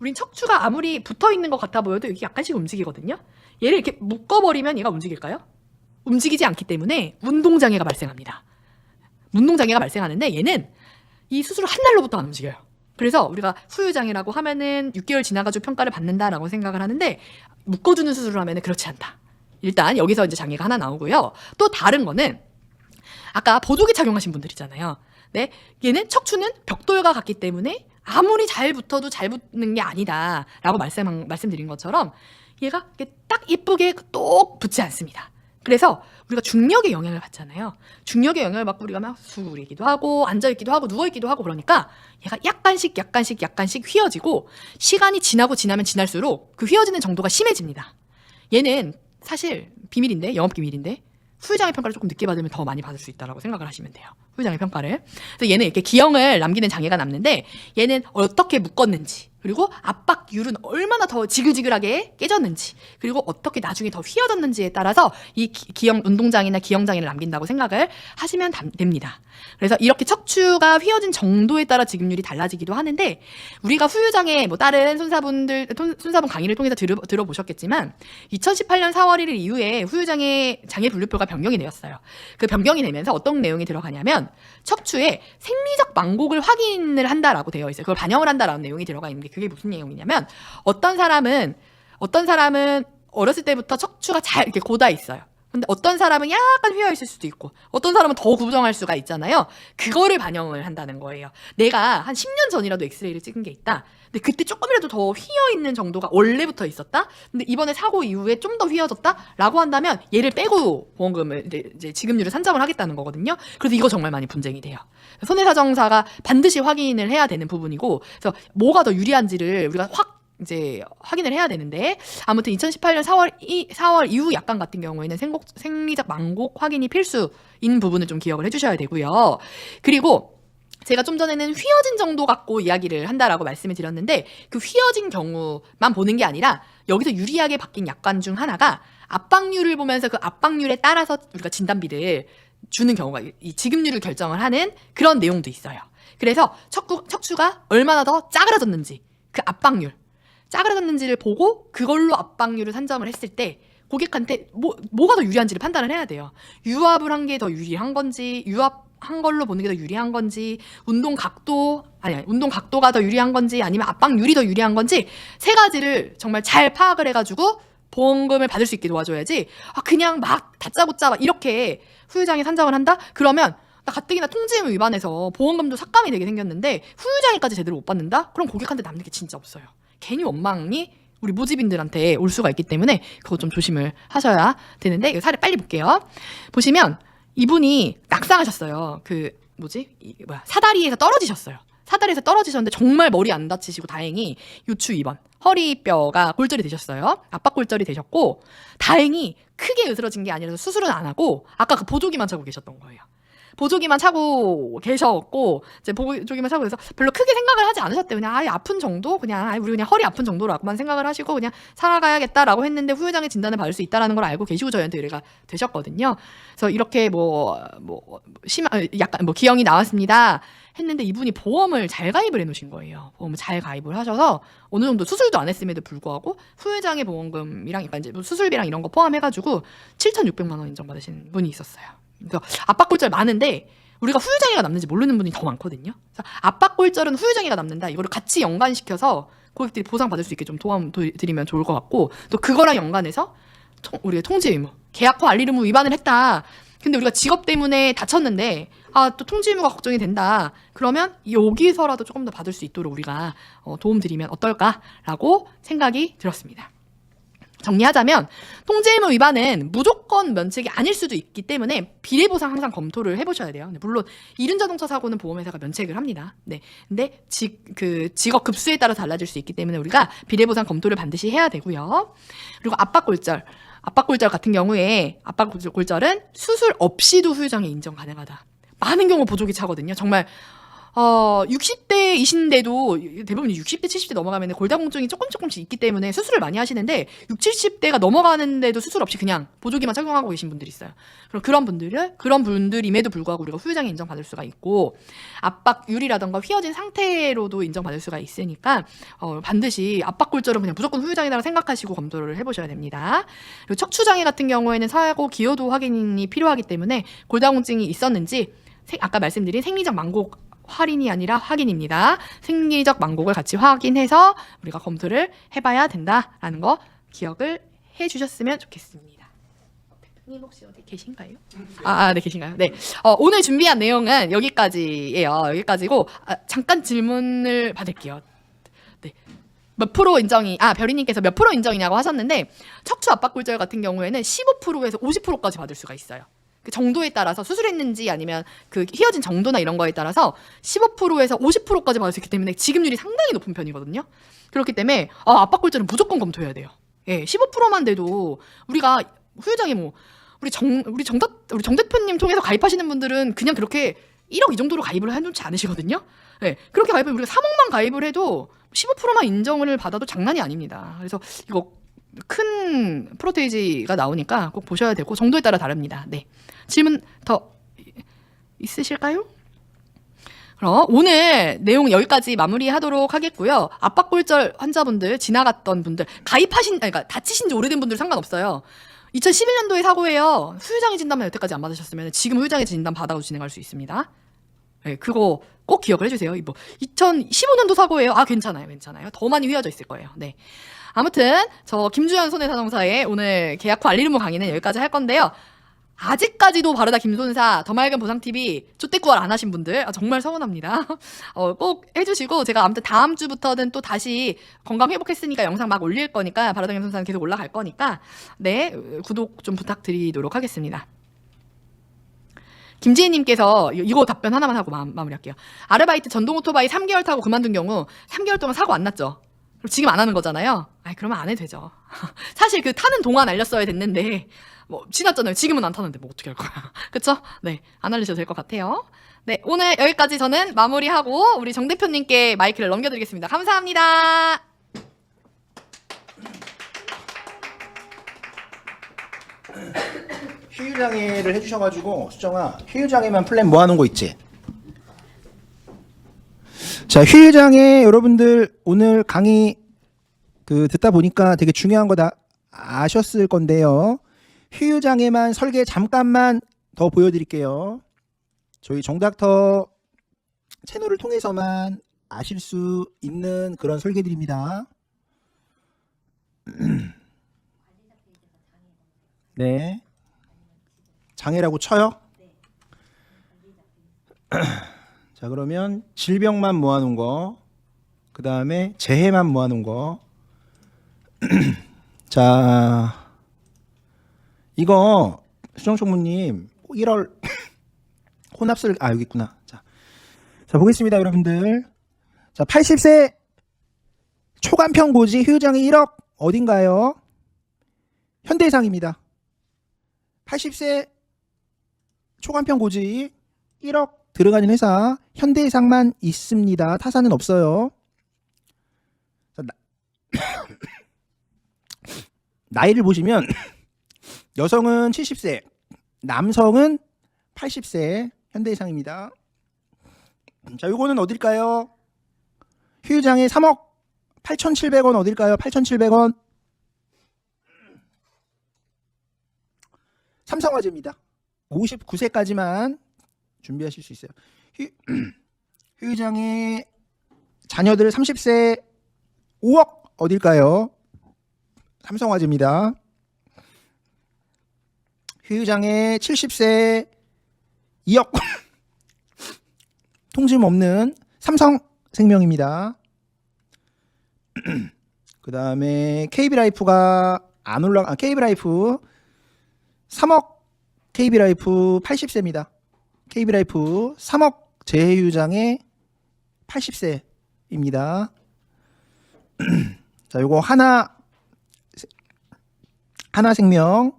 우린 척추가 아무리 붙어 있는 것 같아 보여도 여기 약간씩 움직이거든요. 얘를 이렇게 묶어버리면 얘가 움직일까요? 움직이지 않기 때문에 운동장애가 발생합니다. 운동장애가 발생하는데 얘는 이 수술을 한 날로부터 안 움직여요. 그래서 우리가 후유장애라고 하면은 6개월 지나가지고 평가를 받는다라고 생각을 하는데, 묶어주는 수술을 하면은 그렇지 않다. 일단 여기서 이제 장애가 하나 나오고요. 또 다른 거는 아까 보조기 착용하신 분들이잖아요. 네, 얘는 척추는 벽돌과 같기 때문에 아무리 잘 붙어도 잘 붙는 게 아니다라고 말씀드린 것처럼 얘가 딱 이쁘게 똑 붙지 않습니다. 그래서 우리가 중력의 영향을 받잖아요. 중력의 영향을 받고 우리가 막 수그리기도 하고 앉아있기도 하고 누워있기도 하고 그러니까 얘가 약간씩 휘어지고, 시간이 지나면 지날수록 그 휘어지는 정도가 심해집니다. 얘는 사실 영업 비밀인데 후유장애 평가를 조금 늦게 받으면 더 많이 받을 수 있다라고 생각을 하시면 돼요. 후유장애 평가를. 그래서 얘는 이렇게 기형을 남기는 장애가 남는데 얘는 어떻게 묶었는지, 그리고 압박율은 얼마나 더 지글지글하게 깨졌는지, 그리고 어떻게 나중에 더 휘어졌는지에 따라서 이 기형 운동장애나 기형장애를 남긴다고 생각을 하시면 됩니다. 그래서 이렇게 척추가 휘어진 정도에 따라 지급률이 달라지기도 하는데, 우리가 후유장애 뭐 다른 손사분 강의를 통해서 들어보셨겠지만 2018년 4월 1일 이후에 후유장애 장애 분류표가 변경이 되었어요. 그 변경이 되면서 어떤 내용이 들어가냐면 척추에 생리적 망곡을 확인을 한다라고 되어 있어요. 그걸 반영을 한다라는 내용이 들어가 있는데, 그게 무슨 내용이냐면 어떤 사람은 어렸을 때부터 척추가 잘 이렇게 곧아 있어요. 근데 어떤 사람은 약간 휘어 있을 수도 있고 어떤 사람은 더 구부정할 수가 있잖아요. 그거를 반영을 한다는 거예요. 내가 한 10년 전이라도 엑스레이를 찍은 게 있다. 근데 그때 조금이라도 더 휘어 있는 정도가 원래부터 있었다. 근데 이번에 사고 이후에 좀 더 휘어졌다라고 한다면 얘를 빼고 보험금을 이제 지급률을 산정을 하겠다는 거거든요. 그래서 이거 정말 많이 분쟁이 돼요. 손해사정사가 반드시 확인을 해야 되는 부분이고, 그래서 뭐가 더 유리한지를 우리가 이제 확인을 해야 되는데, 아무튼 2018년 4월 이후 약관 같은 경우에는 생리적 망곡 확인이 필수인 부분을 좀 기억을 해주셔야 되고요. 그리고 제가 좀 전에는 휘어진 정도 갖고 이야기를 한다라고 말씀을 드렸는데, 그 휘어진 경우만 보는 게 아니라 여기서 유리하게 바뀐 약관 중 하나가 압박률을 보면서 그 압박률에 따라서 우리가 진단비를 주는 경우가, 이 지급률을 결정을 하는 그런 내용도 있어요. 그래서 척추가 얼마나 더 짜그라졌는지, 그 압박률 짜그라졌는지를 보고 그걸로 압박률을 산정을 했을 때 고객한테 뭐가 더 유리한지를 판단을 해야 돼요. 유압을 한 게 더 유리한 건지, 유압한 걸로 보는 게 더 유리한 건지, 운동 각도가 더 유리한 건지, 아니면 압박률이 더 유리한 건지, 세 가지를 정말 잘 파악을 해가지고 보험금을 받을 수 있게 도와줘야지, 그냥 막 다짜고짜 막 이렇게 후유장애 산정을 한다? 그러면 나 가뜩이나 통지의무 위반해서 보험금도 삭감이 되게 생겼는데 후유장애까지 제대로 못 받는다? 그럼 고객한테 남는 게 진짜 없어요. 괜히 원망이 우리 모집인들한테 올 수가 있기 때문에 그거 좀 조심을 하셔야 되는데, 이거 사례 빨리 볼게요. 보시면 이분이 낙상하셨어요. 사다리에서 떨어지셨어요. 사다리에서 떨어지셨는데 정말 머리 안 다치시고 다행히 요추 2번 허리뼈가 골절이 되셨어요. 압박골절이 되셨고, 다행히 크게 으스러진 게 아니라서 수술은 안 하고 아까 그 보조기만 차고 계셨던 거예요. 보조기만 차고 계셨고, 이제 보조기만 차고 그래서 별로 크게 생각을 하지 않으셨대요. 그냥 아픈 정도, 우리 그냥 허리 아픈 정도라고만 생각을 하시고 그냥 살아가야겠다라고 했는데, 후유장애 진단을 받을 수 있다라는 걸 알고 계시고 저희한테 의뢰가 되셨거든요. 그래서 이렇게 약간 기형이 나왔습니다 했는데, 이분이 보험을 잘 가입을 해놓으신 거예요. 보험을 잘 가입을 하셔서 어느 정도 수술도 안 했음에도 불구하고 후유장애 보험금이랑 이제 수술비랑 이런 거 포함해가지고 7,600만 원 인정받으신 분이 있었어요. 그래서 압박골절 많은데 우리가 후유장애가 남는지 모르는 분이 더 많거든요. 그래서 압박골절은 후유장애가 남는다, 이거를 같이 연관시켜서 고객들이 보상받을 수 있게 좀 도움 드리면 좋을 것 같고, 또 그거랑 연관해서 우리가 통지의무, 계약 후 알릴 의무 위반을 했다. 근데 우리가 직업 때문에 다쳤는데 또 통지의무가 걱정이 된다. 그러면 여기서라도 조금 더 받을 수 있도록 우리가 도움 드리면 어떨까라고 생각이 들었습니다. 정리하자면 통지의무 위반은 무조건 면책이 아닐 수도 있기 때문에 비례보상 항상 검토를 해보셔야 돼요. 물론 이륜자동차 사고는 보험회사가 면책을 합니다. 근데 직업 급수에 따라 달라질 수 있기 때문에 우리가 비례보상 검토를 반드시 해야 되고요. 그리고 압박골절 같은 경우에 압박골절은 수술 없이도 후유장애 인정 가능하다. 많은 경우 보조기 차거든요. 정말 60대이신데도 대부분 60대, 70대 넘어가면 골다공증이 조금씩 있기 때문에 수술을 많이 하시는데 60, 70대가 넘어가는데도 수술 없이 그냥 보조기만 착용하고 계신 분들이 있어요. 그럼 그런 분들임에도 불구하고 우리가 후유장애 인정받을 수가 있고, 압박율이라던가 휘어진 상태로도 인정받을 수가 있으니까 반드시 압박골절은 그냥 무조건 후유장애라고 생각하시고 검토를 해보셔야 됩니다. 그리고 척추장애 같은 경우에는 사고 기여도 확인이 필요하기 때문에 골다공증이 있었는지, 아까 말씀드린 생리적 망곡 할인이 아니라 확인입니다. 생리적 망곡을 같이 확인해서 우리가 검토를 해봐야 된다라는 거 기억을 해주셨으면 좋겠습니다. 대표님 혹시 어디 계신가요? 네, 계신가요? 네. 오늘 준비한 내용은 여기까지예요. 여기까지고 잠깐 질문을 받을게요. 네. 몇 프로 인정이, 별이님께서 몇 프로 인정이냐고 하셨는데, 척추 압박골절 같은 경우에는 15%에서 50%까지 받을 수가 있어요. 그 정도에 따라서 수술했는지 아니면 그 휘어진 정도나 이런 거에 따라서 15%에서 50%까지 받을 수 있기 때문에 지급률이 상당히 높은 편이거든요. 그렇기 때문에 압박골절은 무조건 검토해야 돼요. 예, 15%만 돼도 우리가 후유장애 우리 정답 우리 정 대표님 통해서 가입하시는 분들은 그냥 그렇게 1억 이 정도로 가입을 해놓지 않으시거든요. 네, 그렇게 가입을 우리가 3억만 가입을 해도 15%만 인정을 받아도 장난이 아닙니다. 그래서 이거 큰 프로테이지가 나오니까 꼭 보셔야 되고 정도에 따라 다릅니다. 네, 질문 더 있으실까요? 그럼 오늘 내용 여기까지 마무리하도록 하겠고요. 압박골절 환자분들, 지나갔던 분들, 그러니까 다치신 지 오래된 분들 상관없어요. 2011년도에 사고예요. 후유장애 진단만 여태까지 안 받으셨으면 지금 후유장애 진단 받아도 진행할 수 있습니다. 네, 그거 꼭 기억을 해주세요. 뭐 2015년도 사고예요. 아, 괜찮아요. 더 많이 휘어져 있을 거예요. 네. 아무튼 저 김주현 손해사정사의 오늘 계약 후 알리르무 강의는 여기까지 할 건데요. 아직까지도 바르다 김손사 더 맑은 보상TV 쫓대꾸알 안 하신 분들 정말 서운합니다. 꼭 해주시고 제가 아무튼 다음 주부터는 또 다시 건강 회복했으니까 영상 막 올릴 거니까 바르다 김손사는 계속 올라갈 거니까 네, 구독 좀 부탁드리도록 하겠습니다. 김지혜님께서 이거 답변 하나만 하고 마무리할게요. 아르바이트 전동 오토바이 3개월 타고 그만둔 경우 3개월 동안 사고 안 났죠? 그럼 지금 안 하는 거잖아요. 그러면 안 해도 되죠. 사실 그 타는 동안 알렸어야 됐는데 뭐 지났잖아요. 지금은 안 타는데 뭐 어떻게 할 거야. 그쵸? 네, 안 알리셔도 될 것 같아요. 네, 오늘 여기까지 저는 마무리하고 우리 정 대표님께 마이크를 넘겨드리겠습니다. 감사합니다. 휴유장애를 해주셔가지고 수정아, 휴유장애만 플랜 모아놓은 거 있지? 자, 휴유장애 여러분들 오늘 강의 듣다 보니까 되게 중요한 거 다 아셨을 건데요. 휴유장애만 설계 잠깐만 더 보여드릴게요. 저희 정닥터 채널을 통해서만 아실 수 있는 그런 설계들입니다. 네. 장애라고 쳐요? 자, 그러면 질병만 모아놓은 거, 그 다음에 재해만 모아놓은 거. 자, 이거 수정총무님 1월 혼합설 여기 있구나. 자, 보겠습니다, 여러분들. 자, 80세 초간편 고지 휴유장애 1억 어딘가요? 현대해상입니다. 80세 초간편 고지 1억 들어가는 회사 현대해상만 있습니다. 타사는 없어요. 자, 나이를 보시면 여성은 70세, 남성은 80세 현대해상입니다. 자, 요거는 어딜까요? 휴유장애 3억 8,700원 어딜까요? 8,700원. 삼성화재입니다. 59세까지만 준비하실 수 있어요. 휴유장애 자녀들 30세 5억 어딜까요? 삼성화재입니다. 휴유장애 70세 2억 통심 없는 삼성생명입니다. 그 다음에 KB라이프가 안 올라가, KB라이프 3억, KB라이프 80세입니다. KB라이프 3억 재해휴유장애 80세입니다. 자, 요거 하나생명,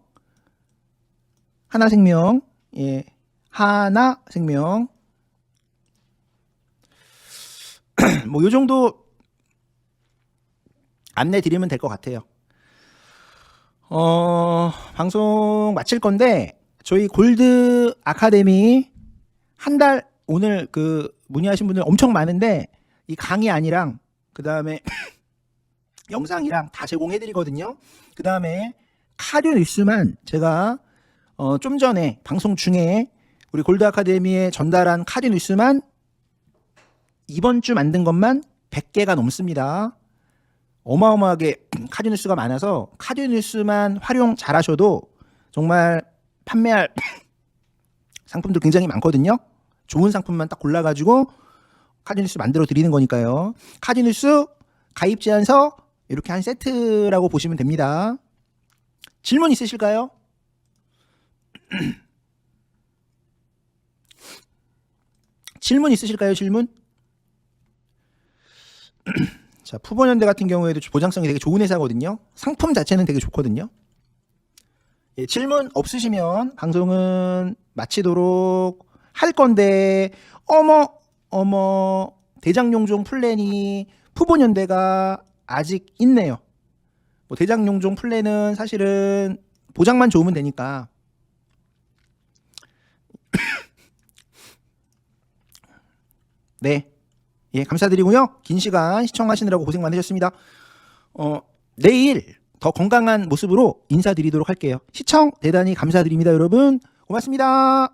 예, 하나생명. 뭐 요 정도 안내 드리면 될 것 같아요. 방송 마칠 건데 저희 골드 아카데미 한 달 오늘 문의하신 분들 엄청 많은데 이 강의 아니랑 그 다음에 영상이랑 다 제공해 드리거든요. 그 다음에 카드 뉴스만 제가 좀 전에 방송 중에 우리 골드 아카데미에 전달한 카드 뉴스만 이번 주 만든 것만 100개가 넘습니다. 어마어마하게 카드 뉴스가 많아서 카드 뉴스만 활용 잘 하셔도 정말 판매할 상품들 굉장히 많거든요. 좋은 상품만 딱 골라가지고 카드 뉴스 만들어 드리는 거니까요. 카드 뉴스 가입 제안서 이렇게 한 세트라고 보시면 됩니다. 질문 있으실까요? 질문 있으실까요? 질문? 자, 푸번현대 같은 경우에도 보장성이 되게 좋은 회사거든요. 상품 자체는 되게 좋거든요. 예, 질문 없으시면 방송은 마치도록 할 건데, 어머, 대장용종 플랜이 푸본연대가 아직 있네요. 뭐 대장용종 플랜은 사실은 보장만 좋으면 되니까. 네. 예, 감사드리고요. 긴 시간 시청하시느라고 고생 많으셨습니다. 내일 더 건강한 모습으로 인사드리도록 할게요. 시청 대단히 감사드립니다, 여러분. 고맙습니다.